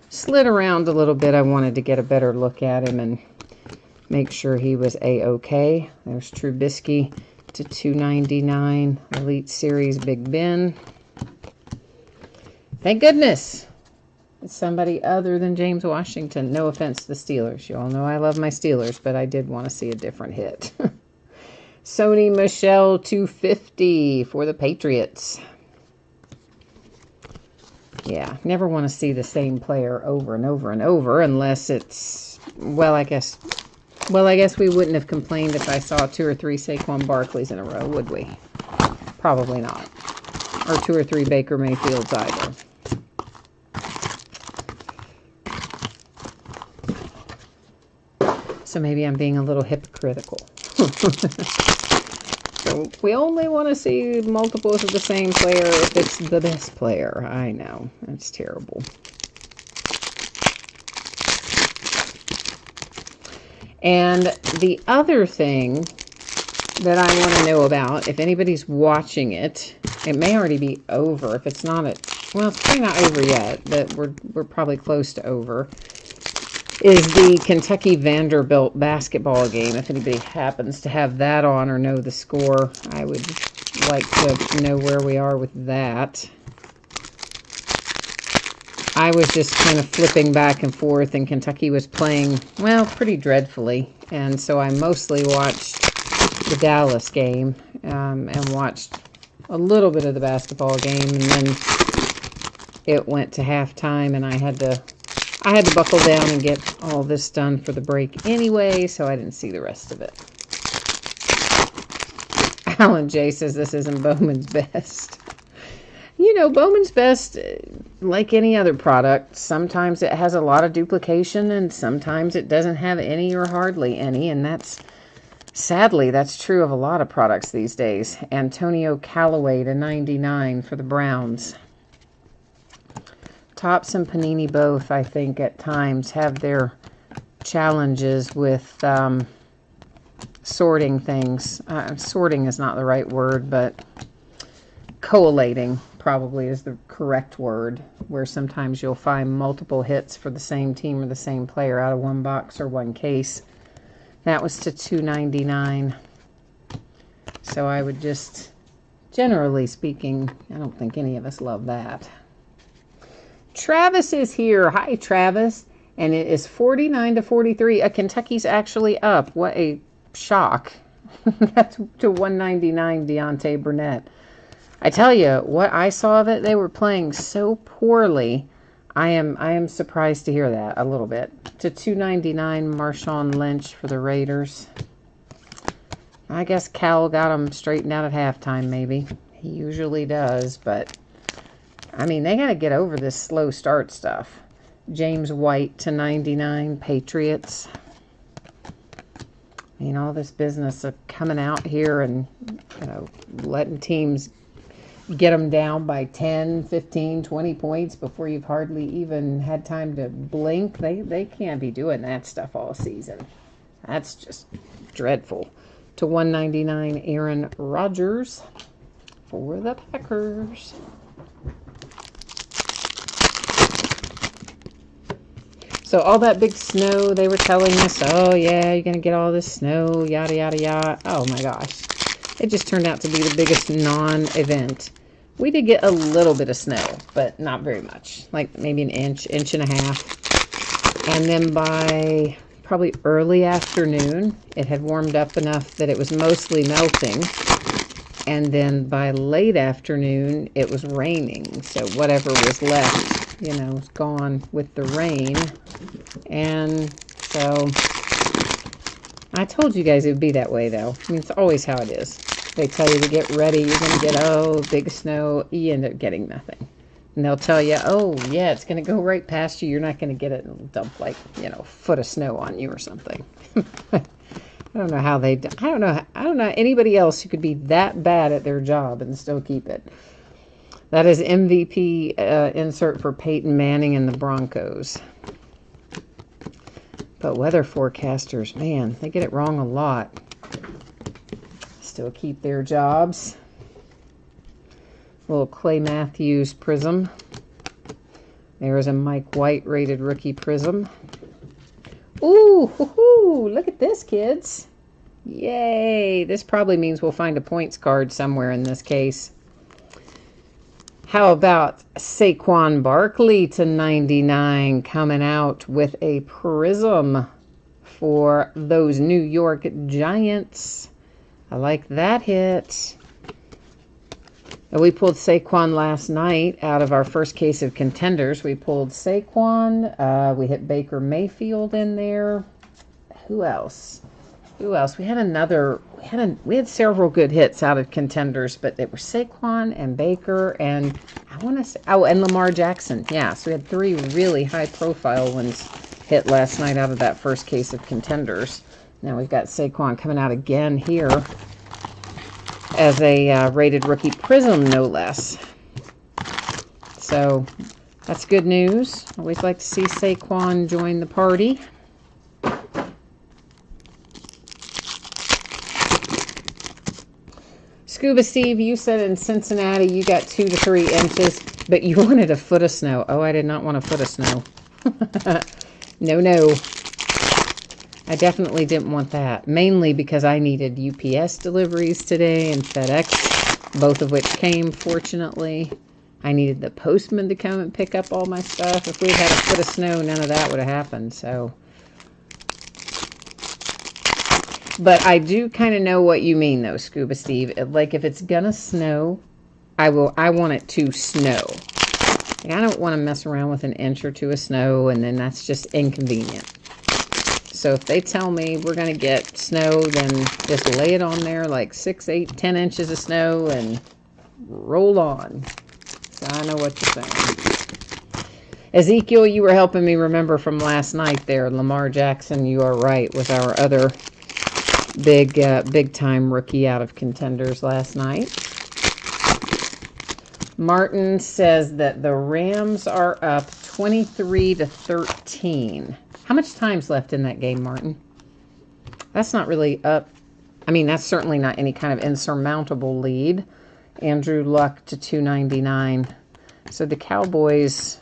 slid around a little bit, I wanted to get a better look at him and make sure he was A-okay. There's Trubisky to 299, Elite Series Big Ben. Thank goodness it's somebody other than James Washington. No offense to the Steelers. You all know I love my Steelers, but I did want to see a different hit. Sony Michel 250 for the Patriots. Yeah, never want to see the same player over and over and over unless it's, well, I guess we wouldn't have complained if I saw 2 or 3 Saquon Barkleys in a row, would we? Probably not. Or 2 or 3 Baker Mayfields either. So maybe I'm being a little hypocritical. So we only want to see multiples of the same player if it's the best player. I know, that's terrible. And the other thing that I want to know about, if anybody's watching it, it may already be over. If it's not, well, it's probably not over yet, but we're probably close to over, is the Kentucky Vanderbilt basketball game. If anybody happens to have that on or know the score, I would like to know where we are with that. I was just kind of flipping back and forth, and Kentucky was playing, well, pretty dreadfully. And so I mostly watched the Dallas game and watched a little bit of the basketball game. And then it went to halftime, and I had to buckle down and get all this done for the break anyway, so I didn't see the rest of it. Alan J says this isn't Bowman's Best. You know, Bowman's Best, like any other product, sometimes it has a lot of duplication and sometimes it doesn't have any or hardly any, and sadly, that's true of a lot of products these days. Antonio Callaway to 99 for the Browns. Topps and Panini both, I think, at times have their challenges with sorting things. Sorting is not the right word, but collating probably is the correct word, where sometimes you'll find multiple hits for the same team or the same player out of one box or one case. That was to $2.99. So I would just, generally speaking, I don't think any of us love that. Travis is here. Hi, Travis. And it is 49 to 43. Kentucky's actually up. What a shock. That's to 199, Deontay Burnett. I tell you, what I saw of it, they were playing so poorly. I am surprised to hear that a little bit. To 299, Marshawn Lynch for the Raiders. I guess Cal got them straightened out at halftime, maybe. He usually does, but I mean, they got to get over this slow start stuff. James White to 99, Patriots. I mean, all this business of coming out here and, you know, letting teams get them down by 10, 15, 20 points before you've hardly even had time to blink. They can't be doing that stuff all season. That's just dreadful. To 199, Aaron Rodgers for the Packers. So all that big snow, they were telling us, oh yeah, you're going to get all this snow, yada, yada, yada. Oh my gosh. It just turned out to be the biggest non-event. We did get a little bit of snow, but not very much. Like maybe an inch, inch and a half. And then by probably early afternoon, it had warmed up enough that it was mostly melting. And then by late afternoon, it was raining. So whatever was left, you know, was gone with the rain. And so I told you guys it would be that way, though. I mean, it's always how it is. They tell you to get ready. You're going to get, oh, big snow. You end up getting nothing. And they'll tell you, oh, yeah, it's going to go right past you. You're not going to get it and it'll dump like, you know, a foot of snow on you or something. I don't know how they do. I don't know anybody else who could be that bad at their job and still keep it. That is MVP insert for Peyton Manning and the Broncos. But weather forecasters, man, they get it wrong a lot. Still keep their jobs. Little Clay Matthews prism. There's a Mike White rated rookie prism. Ooh, hoo-hoo, look at this, kids. Yay. This probably means we'll find a points card somewhere in this case. How about Saquon Barkley to 99 coming out with a prism for those New York Giants. I like that hit. And we pulled Saquon last night out of our first case of contenders. We pulled Saquon. We hit Baker Mayfield in there. Who else? Who else? We had several good hits out of contenders, but they were Saquon and Baker and I want to say, and Lamar Jackson. Yeah, so we had 3 really high-profile ones hit last night out of that first case of contenders. Now we've got Saquon coming out again here as a rated rookie prism, no less. So that's good news. Always like to see Saquon join the party. Scuba Steve, you said in Cincinnati you got 2 to 3 inches, but you wanted a foot of snow. Oh, I did not want a foot of snow. No. I definitely didn't want that. Mainly because I needed UPS deliveries today and FedEx, both of which came, fortunately. I needed the postman to come and pick up all my stuff. If we'd had a foot of snow, none of that would have happened, so... But I do kind of know what you mean, though, Scuba Steve. Like, if it's gonna snow, I want it to snow. Like, I don't want to mess around with an inch or 2 of snow, and then that's just inconvenient. So if they tell me we're gonna get snow, then just lay it on there, like 6, 8, 10 inches of snow, and roll on. So I know what you're saying. Ezekiel, you were helping me remember from last night there. Lamar Jackson, you are right, was our other big time rookie out of contenders last night. Martin says that the Rams are up 23-13. How much time's left in that game, Martin? That's not really up. I mean, that's certainly not any kind of insurmountable lead. Andrew Luck to 299. So the Cowboys,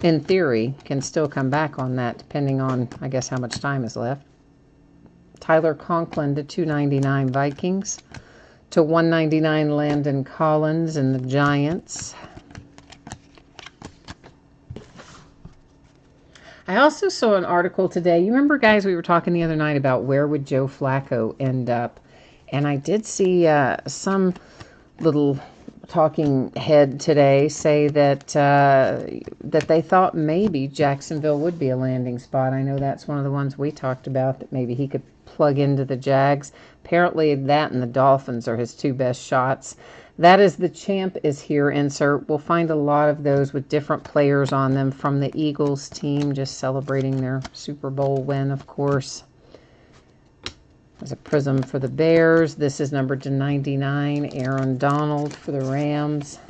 in theory, can still come back on that, depending on, I guess, how much time is left. Tyler Conklin to 299 Vikings. To 199 Landon Collins and the Giants. I also saw an article today. You remember, guys, we were talking the other night about where would Joe Flacco end up. And I did see some little talking head today say that that they thought maybe Jacksonville would be a landing spot. I know that's one of the ones we talked about, that maybe he could plug into the Jags. Apparently that and the Dolphins are his 2 best shots. That is the Champ is Here insert. We'll find a lot of those with different players on them from the Eagles team, just celebrating their Super Bowl win, of course. There's a prism for the Bears. This is numbered to 99. Aaron Donald for the Rams.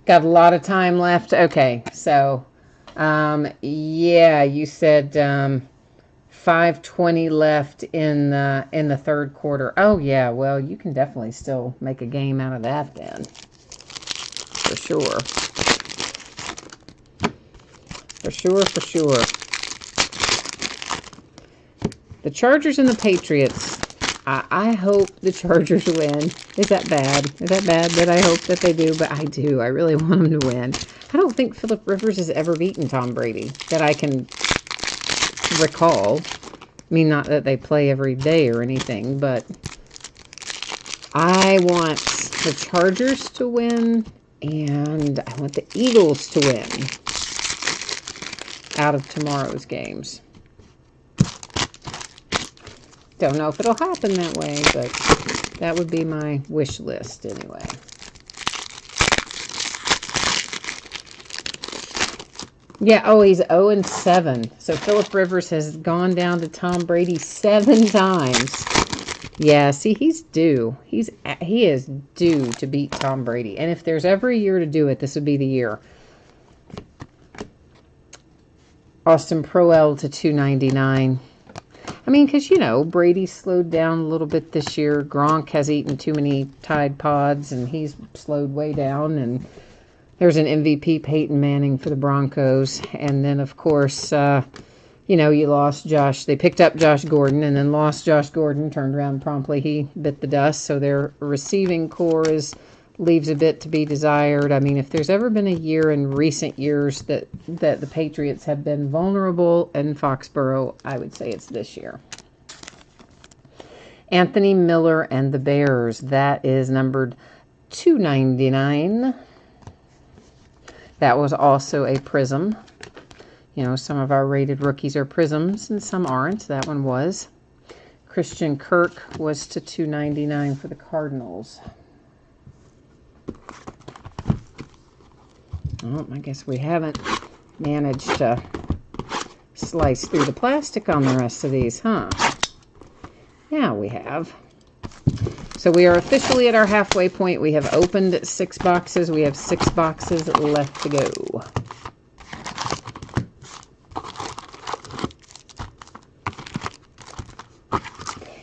Got a lot of time left. Okay, so, yeah, you said 5:20 left in the third quarter. Oh, yeah, well, you can definitely still make a game out of that then. For sure. For sure. The Chargers and the Patriots. I hope the Chargers win. Is that bad? Is that bad that I hope that they do? But I do. I really want them to win. I don't think Phillip Rivers has ever beaten Tom Brady that I can recall. I mean, not that they play every day or anything, but I want the Chargers to win, and I want the Eagles to win out of tomorrow's games. Don't know if it'll happen that way, but that would be my wish list anyway. Yeah, oh, he's 0-7. So Phillip Rivers has gone down to Tom Brady 7 times. Yeah, see, he's due. He is due to beat Tom Brady. And if there's ever a year to do it, this would be the year. Austin Proel to 299. I mean, because, you know, Brady slowed down a little bit this year. Gronk has eaten too many Tide Pods, and he's slowed way down. And there's an MVP, Peyton Manning, for the Broncos. And then, of course, you know, you lost Josh. They picked up Josh Gordon and then lost Josh Gordon. Turned around promptly. He bit the dust. So their receiving core leaves a bit to be desired. I mean, if there's ever been a year in recent years that the Patriots have been vulnerable in Foxborough, I would say it's this year. Anthony Miller and the Bears. That is numbered 299. That was also a prism. You know, some of our rated rookies are prisms and some aren't. That one was. Christian Kirk was to 299 for the Cardinals. Oh, I guess we haven't managed to slice through the plastic on the rest of these, huh? Yeah, we have. So we are officially at our halfway point. We have opened 6 boxes. We have 6 boxes left to go.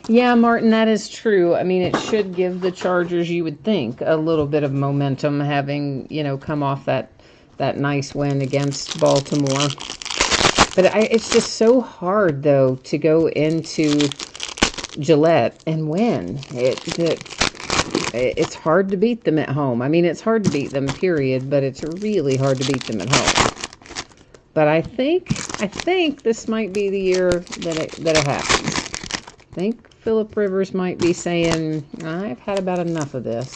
Yeah, Martin, that is true. I mean, it should give the Chargers, you would think, a little bit of momentum having, you know, come off that nice win against Baltimore. But it's just so hard, though, to go into Gillette and win. It's hard to beat them at home. I mean, it's hard to beat them, period, but it's really hard to beat them at home. But I think this might be the year that it happens. I think Phillip Rivers might be saying, I've had about enough of this.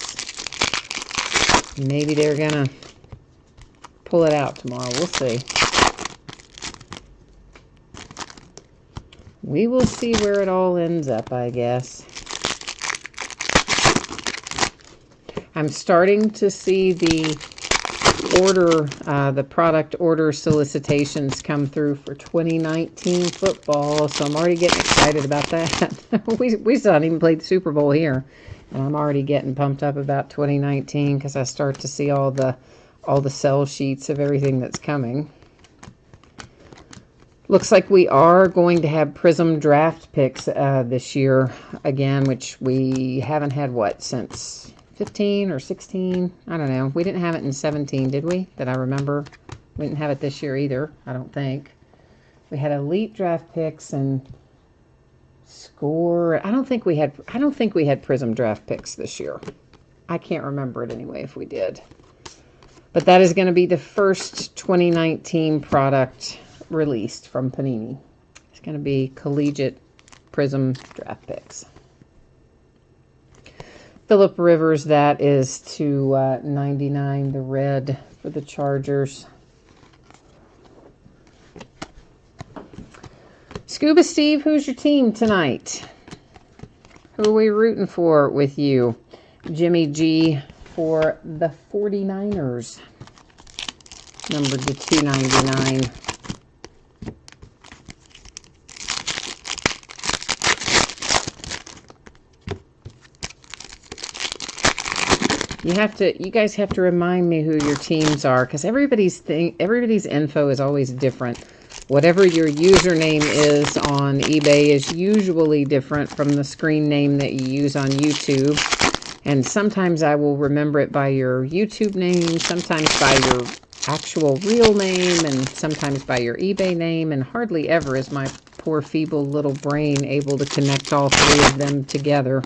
Maybe they're going to pull it out tomorrow. We'll see. We will see where it all ends up, I guess. I'm starting to see the product order solicitations come through for 2019 football, so I'm already getting excited about that. we still haven't even played the Super Bowl here, and I'm already getting pumped up about 2019 because I start to see all the sell sheets of everything that's coming. Looks like we are going to have Prism draft picks this year again, which we haven't had, what, since 15 or 16? I don't know. We didn't have it in 17, did we? That I remember. We didn't have it this year either, I don't think. We had elite draft picks and score. I don't think we had Prism draft picks this year. I can't remember it anyway if we did. But that is going to be the first 2019 product released from Panini. It's going to be collegiate Prism draft picks. Phillip Rivers, that is to 99, the red for the Chargers. Scuba Steve, who's your team tonight? Who are we rooting for with you? Jimmy G for the 49ers, numbered to 299. You guys have to remind me who your teams are, because everybody's info is always different. Whatever your username is on eBay is usually different from the screen name that you use on YouTube. And sometimes I will remember it by your YouTube name, sometimes by your actual real name, and sometimes by your eBay name, and hardly ever is my poor feeble little brain able to connect all 3 of them together.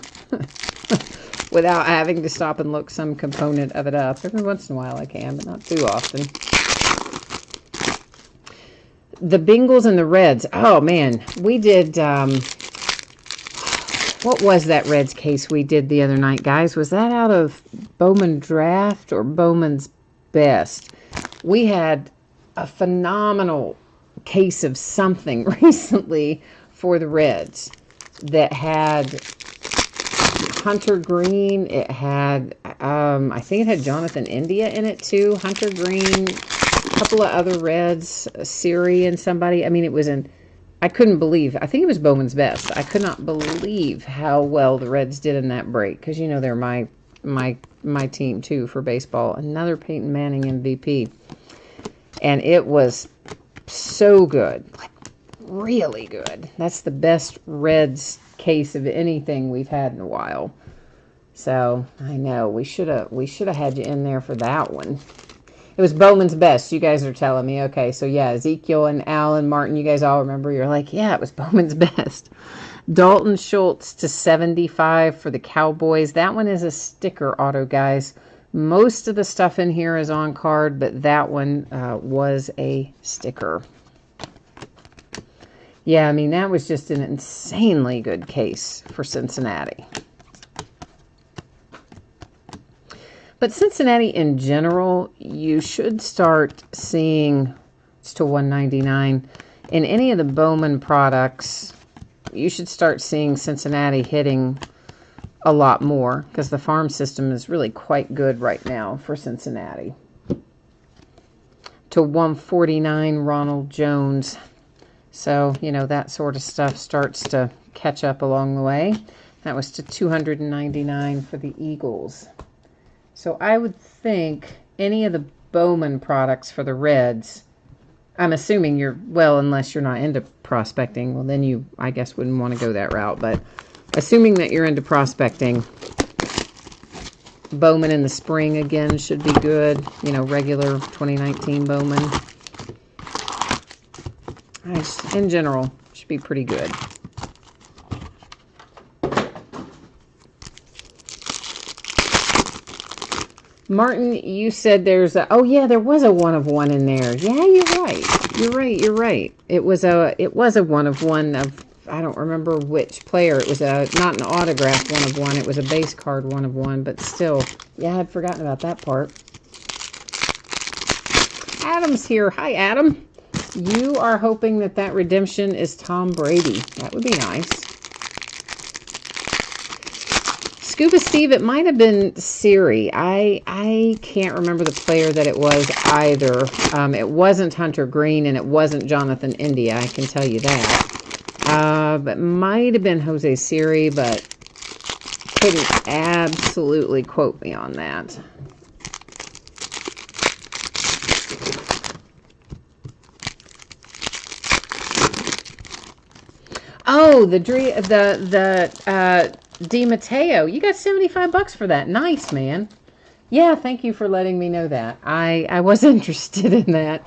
Without having to stop and look some component of it up. Every once in a while I can, but not too often. The Bengals and the Reds. Oh, man. We did, what was that Reds case we did the other night, guys? Was that out of Bowman Draft or Bowman's Best? We had a phenomenal case of something recently for the Reds that had Hunter Green. It had, I think it had Jonathan India in it too. Hunter Green, a couple of other Reds, Siri and somebody. I mean, it was I couldn't believe, I think it was Bowman's Best. I could not believe how well the Reds did in that break, because, you know, they're my team too for baseball. Another Peyton Manning MVP. And it was so good. Like, really good. That's the best Reds case of anything we've had in a while. So I know we should have had you in there for that one. It was Bowman's Best. You guys are telling me. Okay, so yeah, Ezekiel and Alan Martin, you guys all remember. You're like, yeah, it was Bowman's Best. Dalton Schultz to 75 for the Cowboys. That one is a sticker auto, guys. Most of the stuff in here is on card, but that one was a sticker. Yeah, I mean, that was just an insanely good case for Cincinnati. But Cincinnati in general, you should start seeing, it's to 199 in any of the Bowman products. You should start seeing Cincinnati hitting a lot more because the farm system is really quite good right now for Cincinnati. To 149 Ronald Jones. So, you know, that sort of stuff starts to catch up along the way. That was to 299 for the Eagles. So I would think any of the Bowman products for the Reds, I'm assuming you're, well, unless you're not into prospecting, well, then you, I guess, wouldn't want to go that route. But assuming that you're into prospecting, Bowman in the spring again should be good. You know, regular 2019 Bowman. In general, should be pretty good. Martin, you said there's a, oh yeah, there was a 1 of 1 in there. Yeah, you're right. You're right. It was a 1 of 1 of, I don't remember which player. It was not an autograph 1 of 1. It was a base card 1 of 1, but still, yeah, I'd forgotten about that part. Adam's here. Hi, Adam. You are hoping that redemption is Tom Brady. That would be nice. Scuba Steve, it might have been Siri. I can't remember the player that it was either. It wasn't Hunter Green and it wasn't Jonathan India. I can tell you that. But might have been Jose Siri, but couldn't absolutely quote me on that. Oh, the Di Matteo. You got $75 for that. Nice, man. Yeah, thank you for letting me know that. I was interested in that.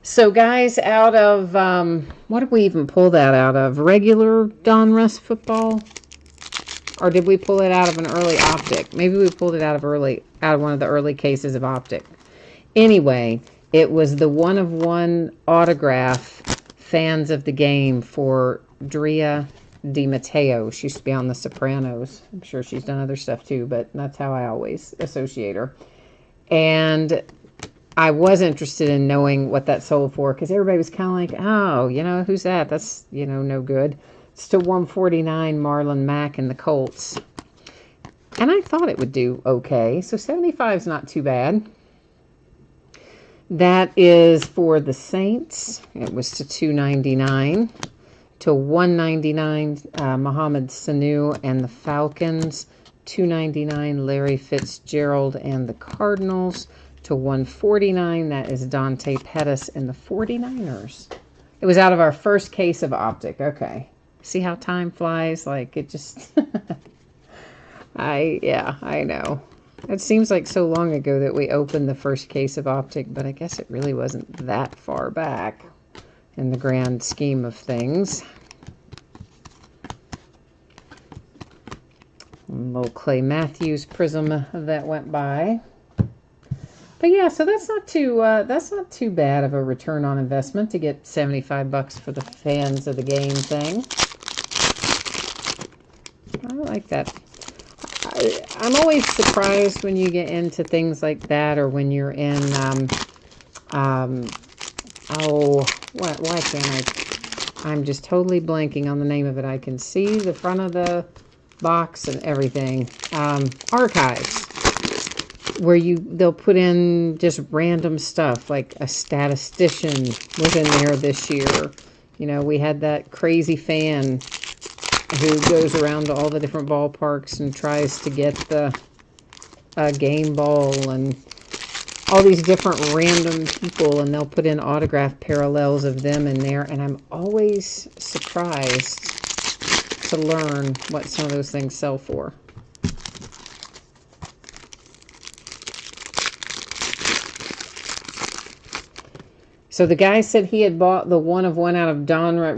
So, guys, out of, what did we even pull that out of? Regular Donruss football? Or did we pull it out of an early optic? Maybe we pulled it out of one of the early cases of optic. Anyway, it was the 1 of 1 autograph fans of the game for Drea Di Matteo. She used to be on The Sopranos. I'm sure she's done other stuff too, but that's how I always associate her. And I was interested in knowing what that sold for because everybody was kind of like, oh, you know, who's that? That's, you know, no good. It's to 149 Marlon Mack and the Colts. And I thought it would do okay. So 75 is not too bad. That is for the Saints. It was to 299. To 199 Mohamed Sanu and the Falcons. 299 Larry Fitzgerald and the Cardinals. To 149, that is Dante Pettis and the 49ers. It was out of our first case of optic. Okay. See how time flies? Like, it just... I know. It seems like so long ago that we opened the first case of optic, but I guess it really wasn't that far back in the grand scheme of things. A little Clay Matthews prism that went by. But yeah, so that's not too bad of a return on investment to get $75 for the fans of the game thing. I like that. I'm always surprised when you get into things like that, or when you're in, why can't I'm just totally blanking on the name of it. I can see the front of the box and everything. Archives, where they'll put in just random stuff, like a statistician was in there this year. You know, we had that crazy fan who goes around to all the different ballparks and tries to get the game ball and all these different random people, and they'll put in autograph parallels of them in there, and I'm always surprised to learn what some of those things sell for. So the guy said he had bought the 1 of 1 out of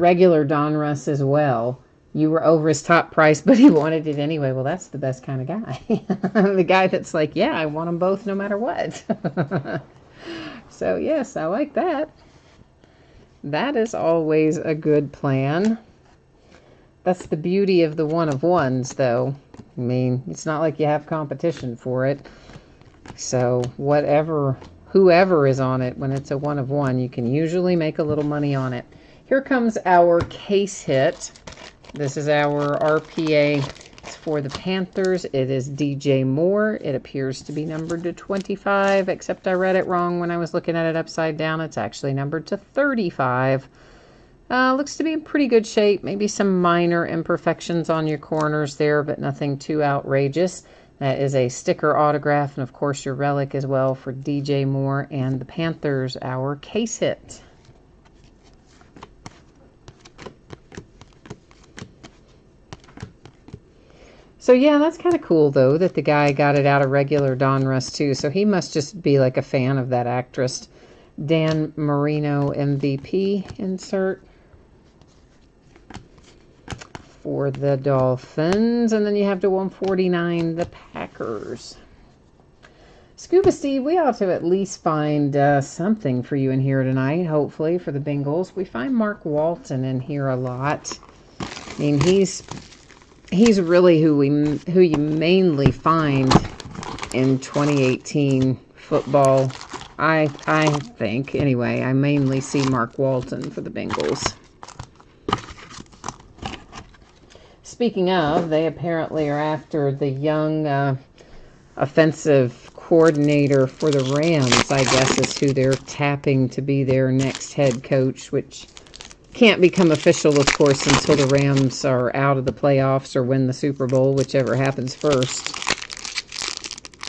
regular Donruss as well. You were over his top price, but he wanted it anyway. Well, that's the best kind of guy. The guy that's like, yeah, I want them both no matter what. So, yes, I like that. That is always a good plan. That's the beauty of the one of ones, though. I mean, it's not like you have competition for it. So whoever is on it, when it's a one of one, you can usually make a little money on it. Here comes our case hit. This is our RPA. It's for the Panthers. It is DJ Moore. It appears to be numbered to 25, except I read it wrong when I was looking at it upside down. It's actually numbered to 35. Looks to be in pretty good shape. Maybe some minor imperfections on your corners there, but nothing too outrageous. That is a sticker autograph, and of course your relic as well for DJ Moore and the Panthers, our case hit. So yeah, that's kind of cool though that the guy got it out of regular Donruss too. So he must just be like a fan of that actress. Dan Marino MVP insert for the Dolphins. And then you have to 149 the Packers. Scuba Steve, we ought to at least find something for you in here tonight, hopefully, for the Bengals. We find Mark Walton in here a lot. I mean, he's really who you mainly find in 2018 football. I think, anyway, I mainly see Mark Walton for the Bengals. Speaking of, they apparently are after the young offensive coordinator for the Rams, I guess is who they're tapping to be their next head coach, which can't become official, of course, until the Rams are out of the playoffs or win the Super Bowl, whichever happens first.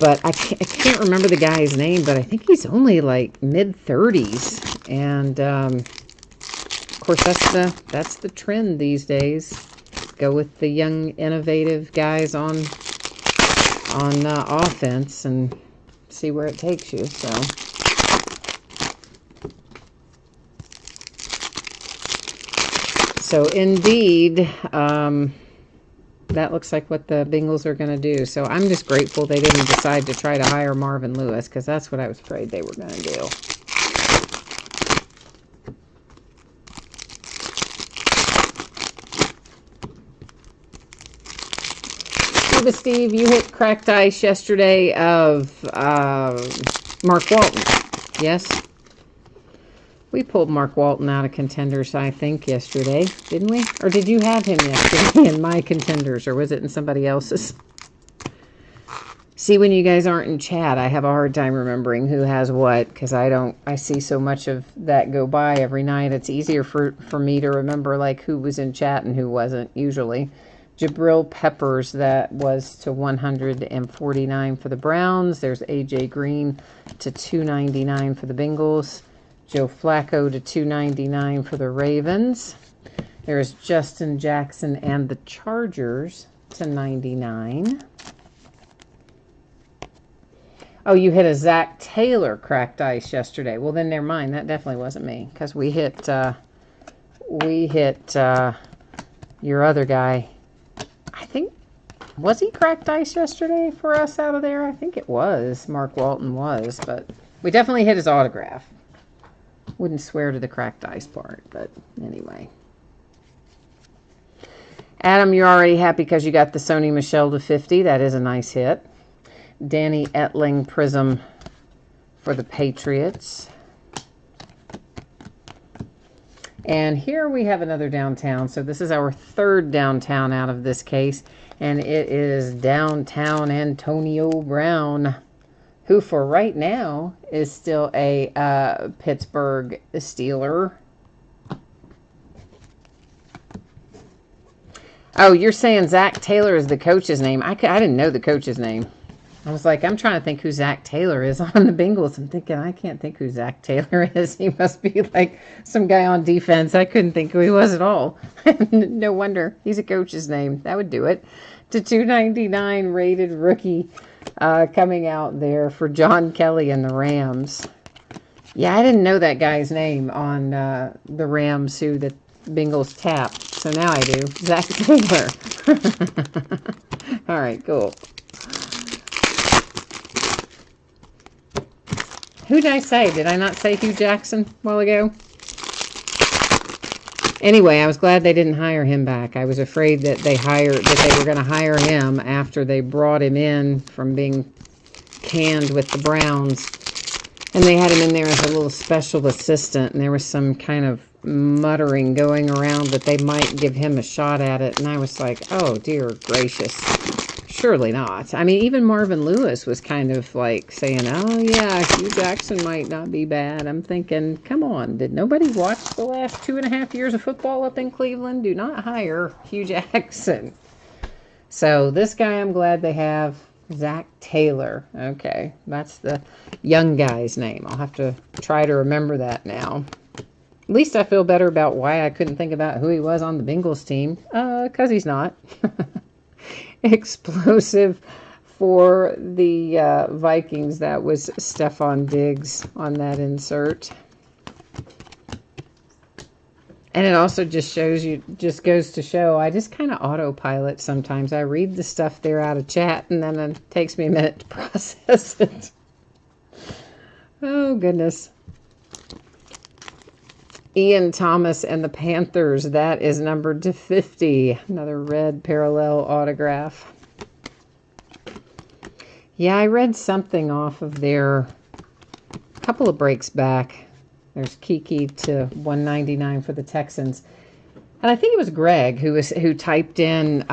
But I can't remember the guy's name, but I think he's only like mid-30s. And, of course, that's the trend these days. Go with the young, innovative guys on offense and see where it takes you. So indeed, that looks like what the Bengals are going to do. So I'm just grateful they didn't decide to try to hire Marvin Lewis, because that's what I was afraid they were going to do. Steve, you hit cracked ice yesterday of Mark Walton. Yes? We pulled Mark Walton out of contenders, I think, yesterday. Didn't we? Or did you have him yesterday in my contenders? Or was it in somebody else's? See, when you guys aren't in chat, I have a hard time remembering who has what, because I see so much of that go by every night. It's easier for me to remember, like, who was in chat and who wasn't, usually. Jabril Peppers, that was to 149 for the Browns. There's AJ Green to 299 for the Bengals. Joe Flacco to 299 for the Ravens. There's Justin Jackson and the Chargers to 99. Oh, you hit a Zach Taylor cracked ice yesterday. Well, then never mind. That definitely wasn't me, because we hit your other guy. I think, was he cracked ice yesterday for us out of there? I think it was. Mark Walton was, but we definitely hit his autograph. Wouldn't swear to the cracked ice part, but anyway. Adam, you're already happy because you got the Sony Michel to 50. That is a nice hit. Danny Etling Prism for the Patriots. And here we have another downtown. So this is our third downtown out of this case. And it is downtown Antonio Brown, who for right now is still a Pittsburgh Steeler. Oh, you're saying Zach Taylor is the coach's name. I didn't know the coach's name. I was like, I'm trying to think who Zach Taylor is on the Bengals. I'm thinking, I can't think who Zach Taylor is. He must be like some guy on defense. I couldn't think who he was at all. No wonder. He's a coach's name. That would do it. To 299 rated rookie coming out there for John Kelly and the Rams. Yeah, I didn't know that guy's name on the Rams who the Bengals tapped. So now I do. Zach Taylor. All right, cool. Who did I say? Did I not say Hugh Jackson a while ago? Anyway, I was glad they didn't hire him back. I was afraid that they were going to hire him after they brought him in from being canned with the Browns. And they had him in there as a little special assistant, and there was some kind of muttering going around that they might give him a shot at it. And I was like, oh, dear gracious. Surely not. I mean, even Marvin Lewis was kind of like saying, oh, yeah, Hugh Jackson might not be bad. I'm thinking, come on, did nobody watch the last 2.5 years of football up in Cleveland? Do not hire Hugh Jackson. So this guy I'm glad they have, Zach Taylor. Okay, that's the young guy's name. I'll have to try to remember that now. At least I feel better about why I couldn't think about who he was on the Bengals team. Because he's not. Explosive for the Vikings. That was Stephon Diggs on that insert. And it also just shows you, just goes to show, I just kind of autopilot sometimes. I read the stuff there out of chat, and then it takes me a minute to process it. Oh, goodness. Ian Thomas and the Panthers. That is numbered to 50. Another red parallel autograph. Yeah, I read something off of their couple of breaks back. There's Kiki to 199 for the Texans. And I think it was Greg who typed in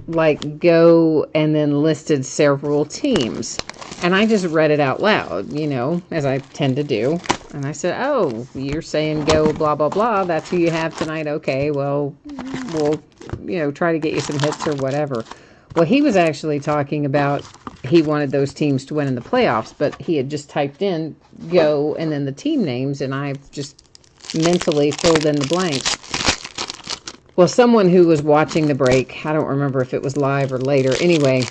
like go and then listed several teams. And I just read it out loud, you know, as I tend to do. And I said, oh, you're saying go blah, blah, blah. That's who you have tonight. Okay, well, we'll, you know, try to get you some hits or whatever. Well, he was actually talking about he wanted those teams to win in the playoffs, but he had just typed in go and then the team names, and I just mentally filled in the blank. Well, someone who was watching the break, I don't remember if it was live or later. Anyway,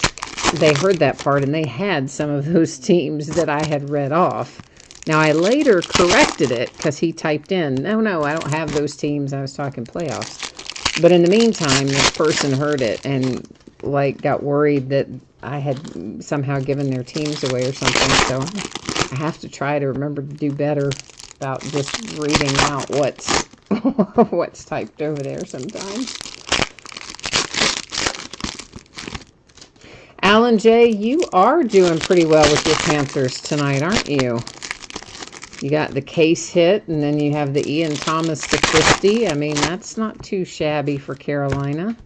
they heard that part, and they had some of those teams that I had read off. Now, I later corrected it because he typed in, no, I don't have those teams. I was talking playoffs. But in the meantime, this person heard it and, like, got worried that I had somehow given their teams away or something. So I have to try to remember to do better about just reading out what's typed over there sometimes. Alan J., you are doing pretty well with your Panthers tonight, aren't you? You got the case hit, and then you have the Ian Thomas to 50. I mean, that's not too shabby for Carolina.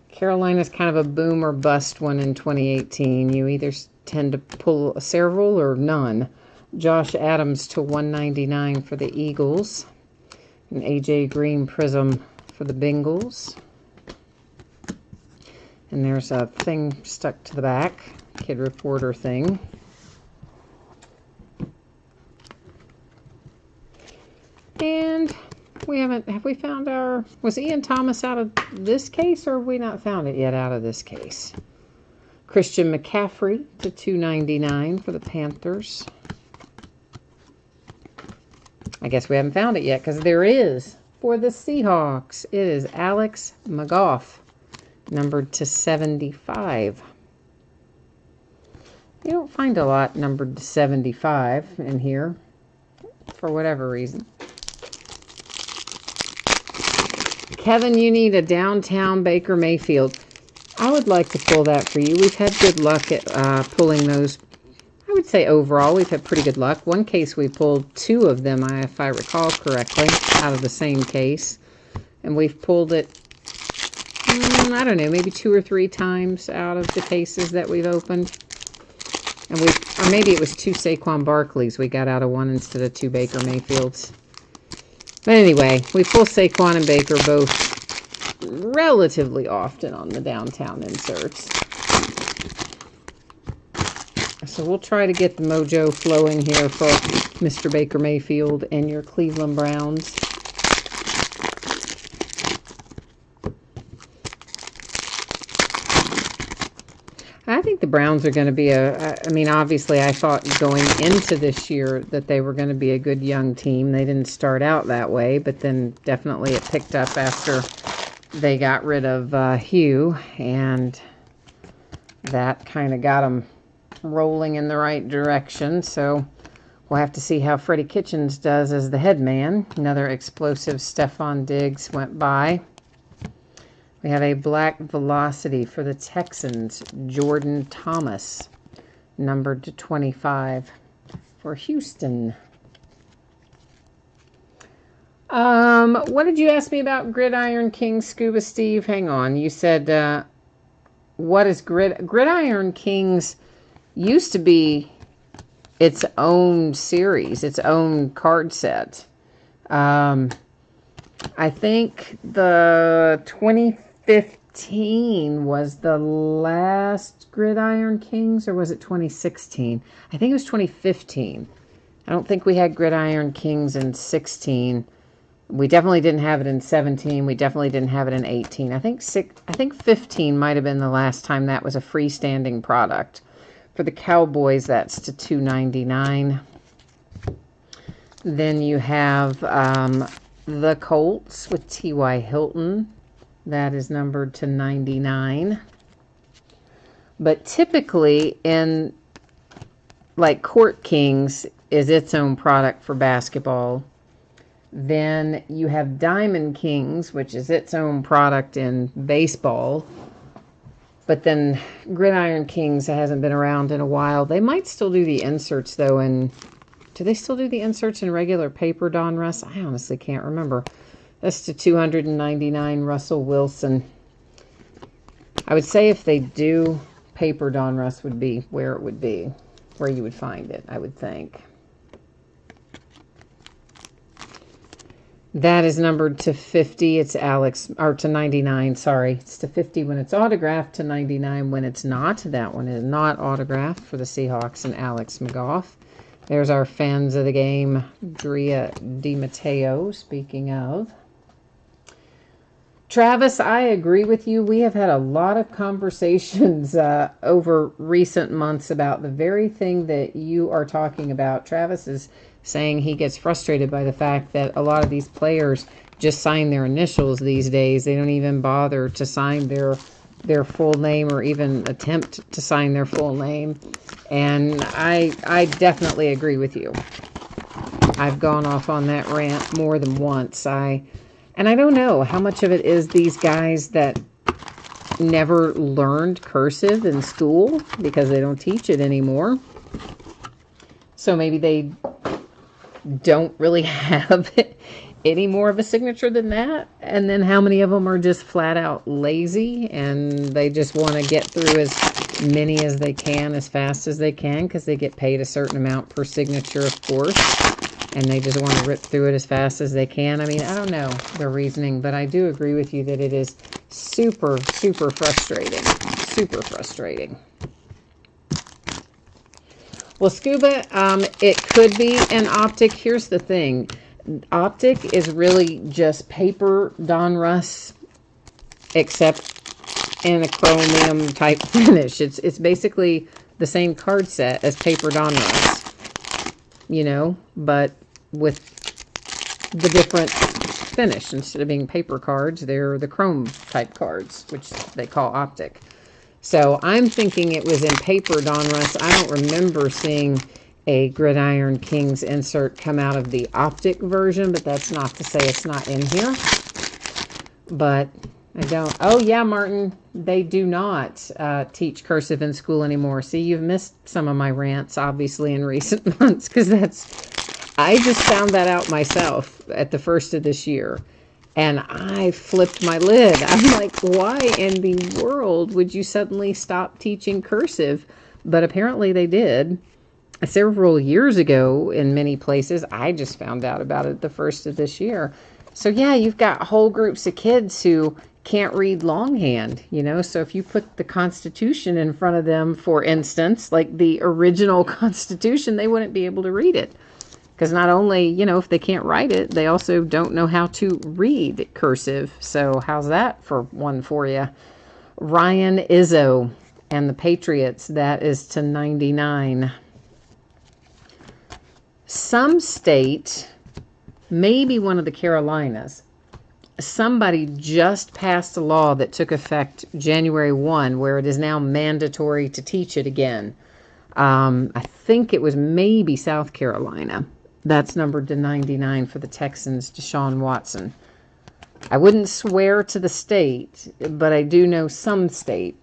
Carolina's kind of a boom or bust one in 2018. You either tend to pull several or none. Josh Adams to 199 for the Eagles. An AJ Green Prism for the Bengals. And there's a thing stuck to the back. Kid Reporter thing. And have we found our, was Ian Thomas out of this case, or have we not found it yet out of this case? Christian McCaffrey to 299 for the Panthers. I guess we haven't found it yet because there is for the Seahawks. It is Alex McGough, numbered to 75. You don't find a lot numbered to 75 in here for whatever reason. Kevin, you need a downtown Baker Mayfield. I would like to pull that for you. We've had good luck at pulling those. I would say overall we've had pretty good luck. One case we pulled 2 of them, if I recall correctly, out of the same case. And we've pulled it, I don't know, maybe 2 or 3 times out of the cases that we've opened. And or maybe it was 2 Saquon Barkleys we got out of one instead of 2 Baker Mayfields. But anyway, we pull Saquon and Baker both relatively often on the downtown inserts. So we'll try to get the mojo flowing here for Mr. Baker Mayfield and your Cleveland Browns. I think the Browns are going to be I mean, obviously I thought going into this year that they were going to be a good young team. They didn't start out that way, but then definitely it picked up after they got rid of Hugh, and that kind of got them rolling in the right direction. So We'll have to see how Freddie Kitchens does as the head man. Another explosive Stephon Diggs went by. We have a black velocity for the Texans, Jordan Thomas, numbered to 25 for Houston. What did you ask me about Gridiron King, Scuba Steve? Hang on. You said, what is Gridiron Kings used to be its own series, its own card set. I think the 2015 was the last Gridiron Kings, or was it 2016? I think it was 2015. I don't think we had Gridiron Kings in 16. We definitely didn't have it in 17. We definitely didn't have it in 18. I think 15 might have been the last time that was a freestanding product. For the Cowboys, that's to $2.99. Then you have the Colts with T.Y. Hilton. That is numbered to $99. But typically in like Court Kings is its own product for basketball. Then you have Diamond Kings, which is its own product in baseball. But then Gridiron Kings hasn't been around in a while. They might still do the inserts, though. And do they still do the inserts in regular paper Donruss? I honestly can't remember. That's to $299, Russell Wilson. I would say if they do, paper Donruss would be where it would be, where you would find it, I would think. That is numbered to 50. It's Alex, or to 99, sorry. It's to 50 when it's autographed, to 99 when it's not. That one is not autographed for the Seahawks and Alex McGough. There's our fans of the game, Drea DiMatteo, speaking of. Travis, I agree with you. We have had a lot of conversations over recent months about the very thing that you are talking about. Travis is saying he gets frustrated by the fact that a lot of these players just sign their initials these days. They don't even bother to sign their full name or even attempt to sign their full name. And I definitely agree with you. I've gone off on that rant more than once. And I don't know how much of it is these guys that never learned cursive in school because they don't teach it anymore. So maybe they don't really have any more of a signature than that. And then how many of them are just flat out lazy and they just want to get through as many as they can as fast as they can because they get paid a certain amount per signature, of course, and they just want to rip through it as fast as they can. I mean, I don't know the reasoning, but I do agree with you that it is super, super frustrating. Super frustrating. Well, Scuba, it could be an optic. Here's the thing. Optic is really just paper Donruss, except in a chromium type finish. It's basically the same card set as paper Donruss, you know, but with the different finish. Instead of being paper cards, they're the chrome type cards, which they call optic. So I'm thinking it was in paper Donruss. I don't remember seeing a Gridiron Kings insert come out of the optic version, but that's not to say it's not in here. But I don't. Oh, yeah, Martin, they do not teach cursive in school anymore. See, you've missed some of my rants, obviously, in recent months, because I just found that out myself at the first of this year. And I flipped my lid. I'm like, why in the world would you suddenly stop teaching cursive? But apparently they did. Several years ago in many places. I just found out about it the first of this year. So yeah, you've got whole groups of kids who can't read longhand, you know. So if you put the Constitution in front of them, for instance, like the original Constitution, they wouldn't be able to read it. Because not only, you know, if they can't write it, they also don't know how to read cursive. So how's that for one for you? Ryan Izzo and the Patriots, that is to 99. Some state, maybe one of the Carolinas, somebody just passed a law that took effect January 1, where it is now mandatory to teach it again. I think it was maybe South Carolina. That's numbered to 99 for the Texans, Deshaun Watson. I wouldn't swear to the state, but I do know some state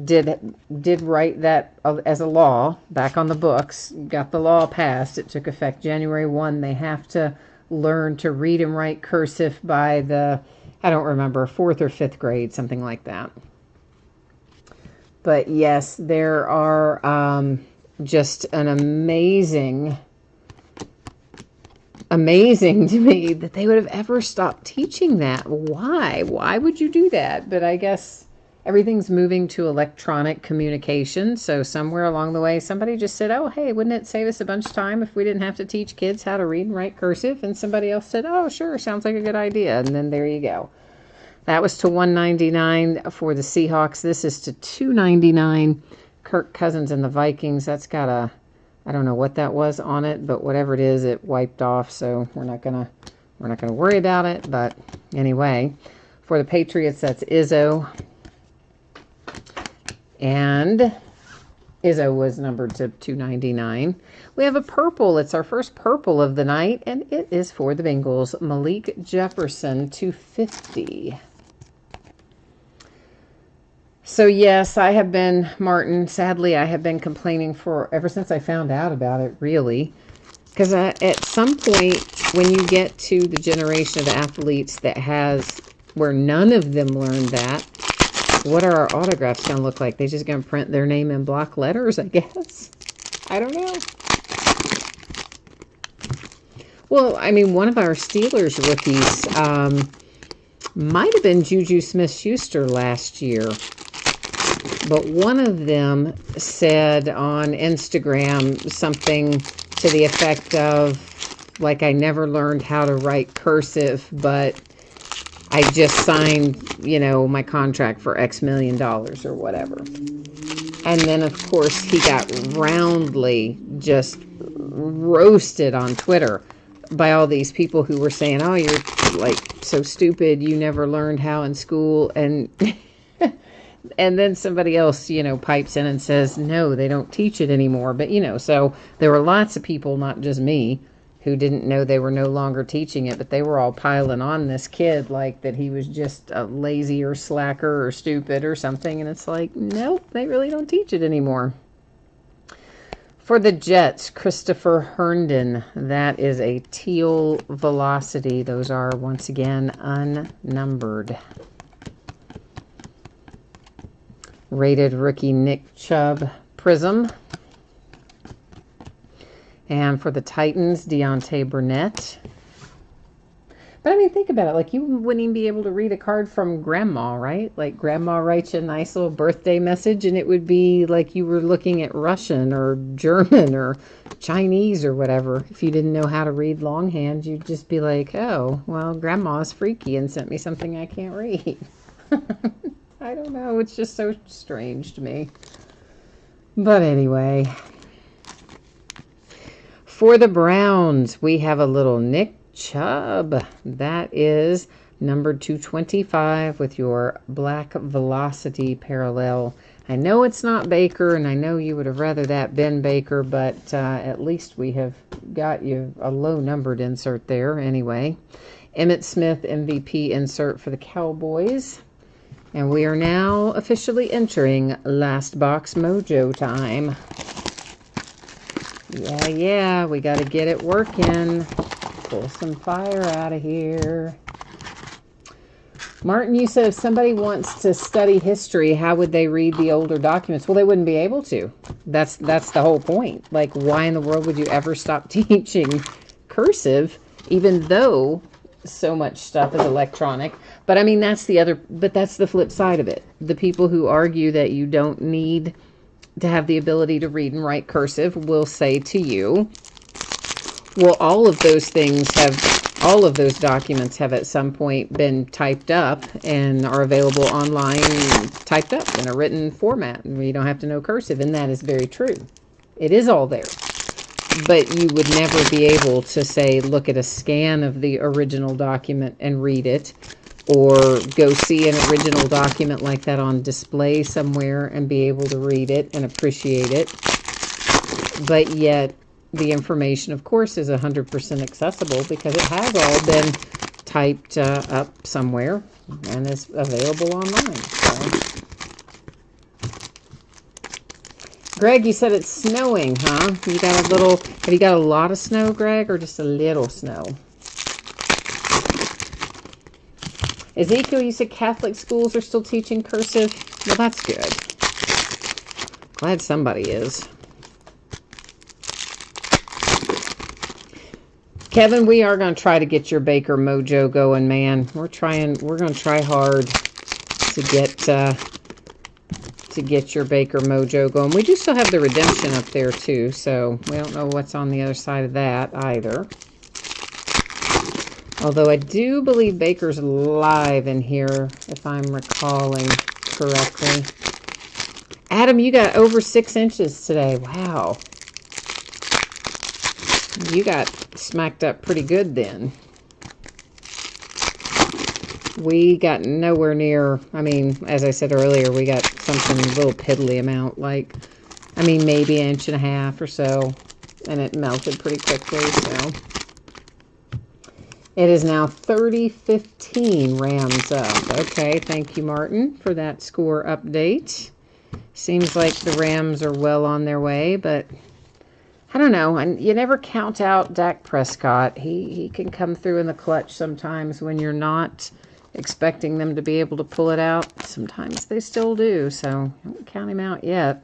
did write that as a law back on the books, got the law passed. It took effect January 1. They have to learn to read and write cursive by the, I don't remember, 4th or 5th grade, something like that. But yes, there are just an amazing to me that they would have ever stopped teaching that. Why would you do that? But I guess everything's moving to electronic communication. So somewhere along the way, somebody just said, oh, hey, wouldn't it save us a bunch of time if we didn't have to teach kids how to read and write cursive? And somebody else said, oh, sure, sounds like a good idea. And then there you go. That was to $199 for the Seahawks. This is to $299. Kirk Cousins and the Vikings. That's got a, I don't know what that was on it, but whatever it is, it wiped off. So we're not gonna worry about it. But anyway, for the Patriots, that's Izzo. And Izzo was numbered to $299. We have a purple. It's our first purple of the night, and it is for the Bengals. Malik Jefferson, $250. So yes, I have been, Martin, sadly, I have been complaining ever since I found out about it, really. Because at some point, when you get to the generation of athletes where none of them learned that, what are our autographs going to look like? They just going to print their name in block letters, I guess? I don't know. Well, I mean, one of our Steelers rookies might have been Juju Smith-Schuster last year. But one of them said on Instagram something to the effect of, like, I never learned how to write cursive, but I just signed, my contract for X million dollars or whatever. And then, of course, he got roundly just roasted on Twitter by all these people who were saying, oh, you're, like, so stupid, you never learned how in school, and and then somebody else, pipes in and says, no, they don't teach it anymore. But, so there were lots of people, not just me, who didn't know they were no longer teaching it, but they were all piling on this kid like that he was just a lazy or slacker or stupid or something. And it's like, nope, they really don't teach it anymore. For the Jets, Christopher Herndon, that is a teal velocity. Those are, once again, unnumbered. Rated rookie Nick Chubb, Prism. And for the Titans, Deontay Burnett. But I mean, think about it. Like, you wouldn't even be able to read a card from Grandma, right? Like, Grandma writes you a nice little birthday message, and it would be like you were looking at Russian or German or Chinese or whatever. If you didn't know how to read longhand, you'd just be like, oh, well, Grandma's freaky and sent me something I can't read. I don't know. It's just so strange to me. But anyway. For the Browns, we have a little Nick Chubb. That is numbered 225 with your black velocity parallel. I know it's not Baker, and I know you would have rather that been Baker, but at least we have got you a low numbered insert there anyway. Emmitt Smith MVP insert for the Cowboys. And we are now officially entering Last Box Mojo time. Yeah, we got to get it working. Pull some fire out of here. Martin, you said if somebody wants to study history, how would they read the older documents? Well, they wouldn't be able to. That's the whole point. Like, why in the world would you ever stop teaching cursive, even though so much stuff is electronic? But I mean, that's the flip side of it. The people who argue that you don't need to have the ability to read and write cursive will say to you, well, all of those documents have at some point been typed up and are available online, typed up in a written format, and you don't have to know cursive. And that is very true. It is all there. But you would never be able to say, look at a scan of the original document and read it, or go see an original document like that on display somewhere and be able to read it and appreciate it. but yet the information, of course, is 100% accessible because it has all been typed up somewhere and is available online. So. Greg, you said it's snowing, huh? You got a little, have you got a lot of snow, Greg, or just a little snow? Ezekiel, you said Catholic schools are still teaching cursive. Well, that's good. Glad somebody is. Kevin, we are going to try to get your Baker mojo going, man. We're going to try hard to get your Baker mojo going. We do still have the redemption up there too, so we don't know what's on the other side of that either. Although I do believe Baker's live in here, if I'm recalling correctly. Adam, you got over 6 inches today. Wow. You got smacked up pretty good then. We got nowhere near, I mean, as I said earlier, we got something a little piddly amount, like, I mean, maybe 1.5 inches or so, and it melted pretty quickly, so. It is now 30-15 Rams up. Okay, thank you, Martin, for that score update. Seems like the Rams are well on their way, but I don't know. And you never count out Dak Prescott. He can come through in the clutch sometimes when you're not expecting them to be able to pull it out. Sometimes they still do, so don't count him out yet.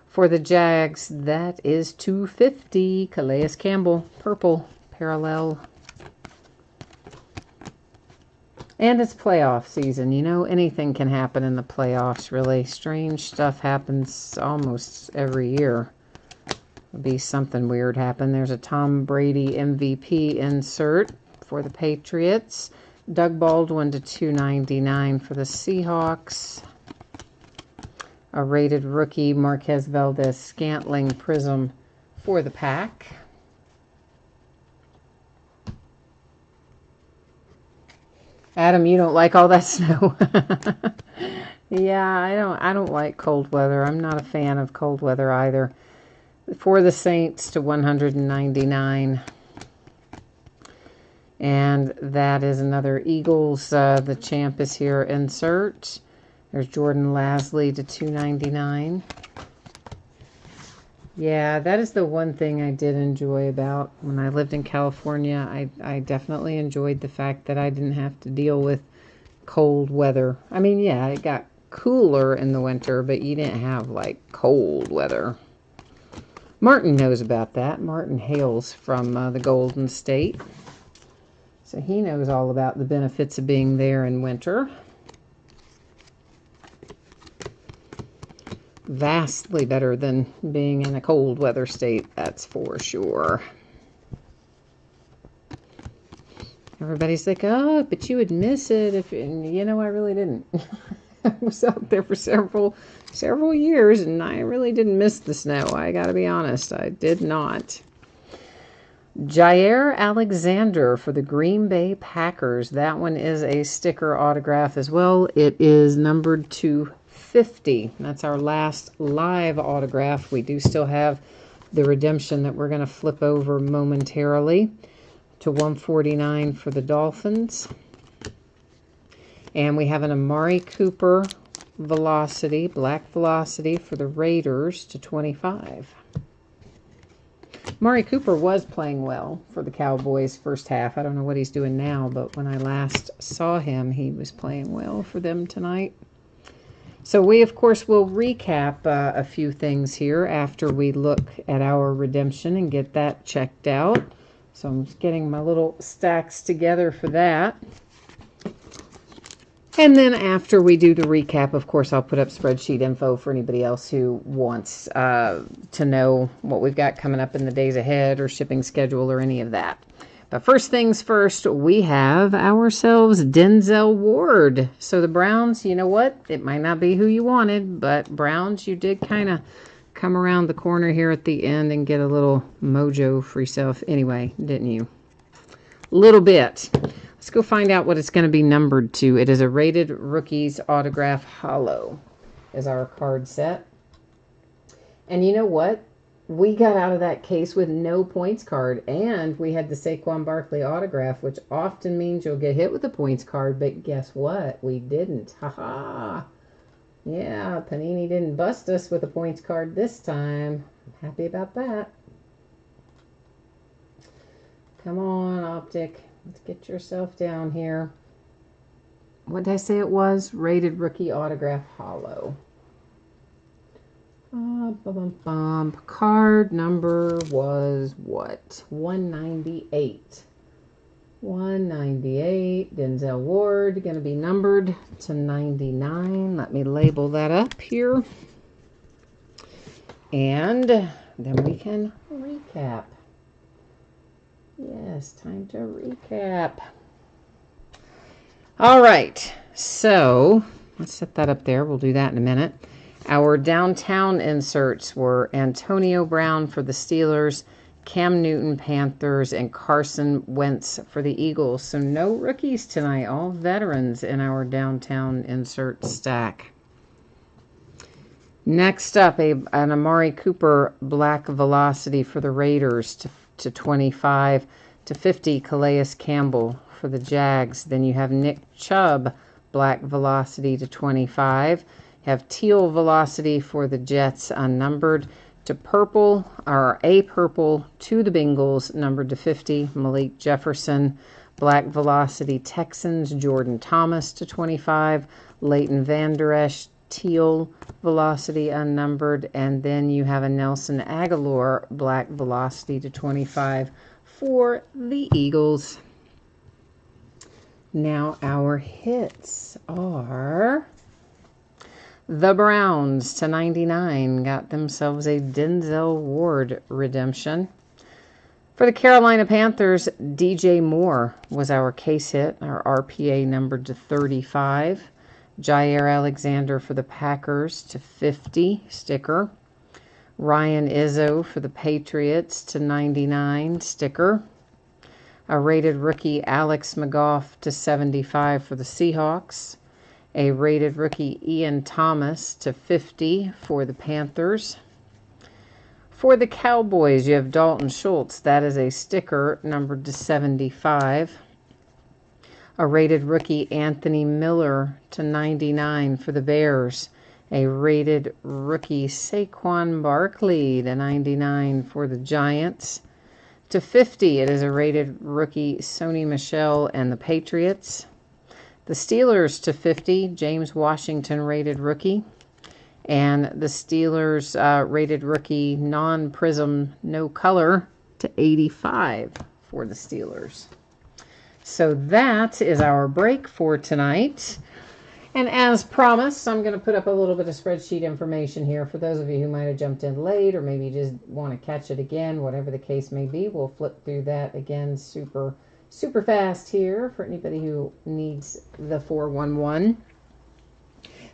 For the Jags, that is 250. Calais Campbell, purple, parallel. And it's playoff season. You know, anything can happen in the playoffs, really. Strange stuff happens almost every year. There'll be something weird happen. There's a Tom Brady MVP insert for the Patriots. Doug Baldwin to 299 for the Seahawks. A rated rookie, Marquez Valdez-Scantling Prism for the Pack. Adam, you don't like all that snow. Yeah, I don't like cold weather. I'm not a fan of cold weather either. For the Saints to 199. And that is another Eagles. The champ is here. Insert. There's Jordan Lasley to 299. Yeah, that is the one thing I did enjoy about when I lived in California. I definitely enjoyed the fact that I didn't have to deal with cold weather. I mean, yeah, it got cooler in the winter, but you didn't have, like, cold weather. Martin knows about that. Martin hails from the Golden State. So he knows all about the benefits of being there in winter. Vastly better than being in a cold weather state, that's for sure. Everybody's like, oh, but you would miss it if, and you know, I really didn't. I was out there for several years, and I really didn't miss the snow. I gotta be honest, I did not. Jair Alexander for the Green Bay Packers. That one is a sticker autograph as well. It is numbered to 50. That's our last live autograph. We do still have the redemption that we're going to flip over momentarily to 149 for the Dolphins. And we have an Amari Cooper Velocity, Black Velocity for the Raiders to 25. Amari Cooper was playing well for the Cowboys first half. I don't know what he's doing now, but when I last saw him, he was playing well for them tonight. So we, of course, will recap a few things here after we look at our redemption and get that checked out. So I'm just getting my little stacks together for that. And then after we do the recap, of course, I'll put up spreadsheet info for anybody else who wants to know what we've got coming up in the days ahead or shipping schedule or any of that. But first things first, we have ourselves Denzel Ward. So the Browns, you know what? It might not be who you wanted, but Browns, you did kind of come around the corner here at the end and get a little mojo for yourself anyway, didn't you? A little bit. Let's go find out what it's going to be numbered to. It is a rated rookies autograph hollow is our card set. And you know what? we got out of that case with no points card, and we had the Saquon Barkley autograph, which often means you'll get hit with a points card, but guess what? We didn't. Ha. Yeah, Panini didn't bust us with a points card this time. I'm happy about that. Come on, Optic. Let's get yourself down here. What did I say it was? Rated rookie autograph hollow. Card number was what? 198. 198. Denzel Ward, going to be numbered to 99. Let me label that up here. And then we can recap. Yes, time to recap. All right, so let's set that up there. We'll do that in a minute. Our downtown inserts were Antonio Brown for the Steelers, Cam Newton, Panthers, and Carson Wentz for the Eagles. So no rookies tonight, all veterans in our downtown insert stack. Next up, an Amari Cooper Black Velocity for the Raiders to 25 to 50, Calais Campbell for the Jags. Then you have Nick Chubb Black Velocity to 25. Have teal velocity for the Jets, unnumbered, to purple, or a purple to the Bengals, numbered to 50, Malik Jefferson. Black velocity Texans, Jordan Thomas to 25, Leighton Vander Esch, teal velocity, unnumbered, and then you have a Nelson Aguilar black velocity to 25 for the Eagles. Now our hits are... The Browns to 99 got themselves a Denzel Ward redemption. For the Carolina Panthers, DJ Moore was our case hit, our RPA numbered to 35. Jair Alexander for the Packers to 50, sticker. Ryan Izzo for the Patriots to 99, sticker. A rated rookie Alex McGough to 75 for the Seahawks. A rated rookie Ian Thomas to 50 for the Panthers. For the Cowboys, you have Dalton Schultz. That is a sticker numbered to 75. A rated rookie Anthony Miller to 99 for the Bears. A rated rookie Saquon Barkley to 99 for the Giants. To 50, it is a rated rookie Sony Michel and the Patriots. The Steelers to 50, James Washington rated rookie. And the Steelers rated rookie non-prism, no color to 85 for the Steelers. So that is our break for tonight. And as promised, I'm going to put up a little bit of spreadsheet information here for those of you who might have jumped in late or maybe just want to catch it again, whatever the case may be. We'll flip through that again super fast here for anybody who needs the 411.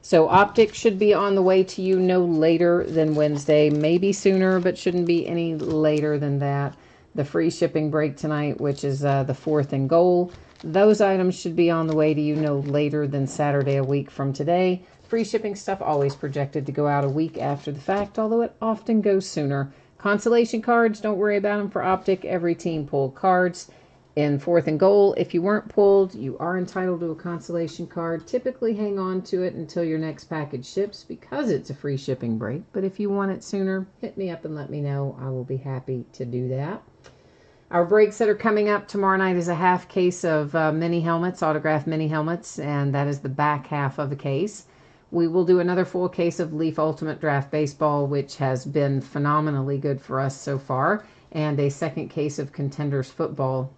So Optic should be on the way to you no later than Wednesday, maybe sooner, but shouldn't be any later than that. The free shipping break tonight, which is the 4th and goal. Those items should be on the way to you no later than Saturday a week from today. Free shipping stuff always projected to go out a week after the fact, although it often goes sooner. Consolation cards, don't worry about them for Optic. Every team pulled cards. In 4th and goal, if you weren't pulled, you are entitled to a consolation card. Typically hang on to it until your next package ships because it's a free shipping break. But if you want it sooner, hit me up and let me know. I will be happy to do that. Our breaks that are coming up tomorrow night is a half case of mini helmets, autographed mini helmets, and that is the back half of the case. We will do another full case of Leaf Ultimate Draft Baseball, which has been phenomenally good for us so far, and a second case of Contenders Football.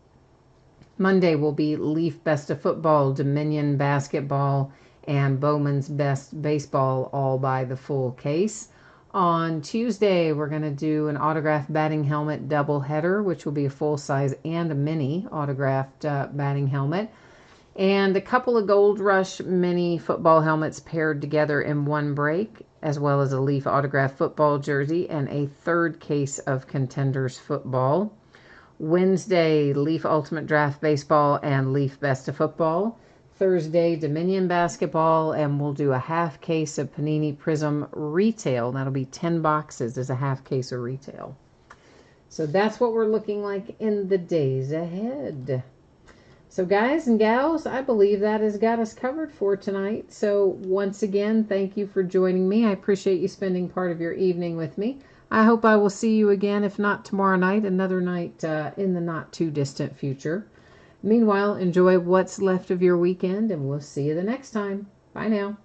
Monday will be Leaf Best of Football, Dominion Basketball, and Bowman's Best Baseball, all by the full case. On Tuesday, we're going to do an autographed batting helmet doubleheader, which will be a full-size and a mini autographed batting helmet. And a couple of Gold Rush mini football helmets paired together in one break, as well as a Leaf autographed football jersey and a third case of Contenders Football. Wednesday, Leaf Ultimate Draft Baseball and Leaf Best of Football. Thursday, Dominion basketball, and we'll do a half case of Panini Prism retail. That'll be 10 boxes as a half case of retail. So that's what we're looking like in the days ahead. So guys and gals, I believe that has got us covered for tonight. So once again, thank you for joining me. I appreciate you spending part of your evening with me. I hope I will see you again, if not tomorrow night, another night in the not too distant future. Meanwhile, enjoy what's left of your weekend, and we'll see you the next time. Bye now.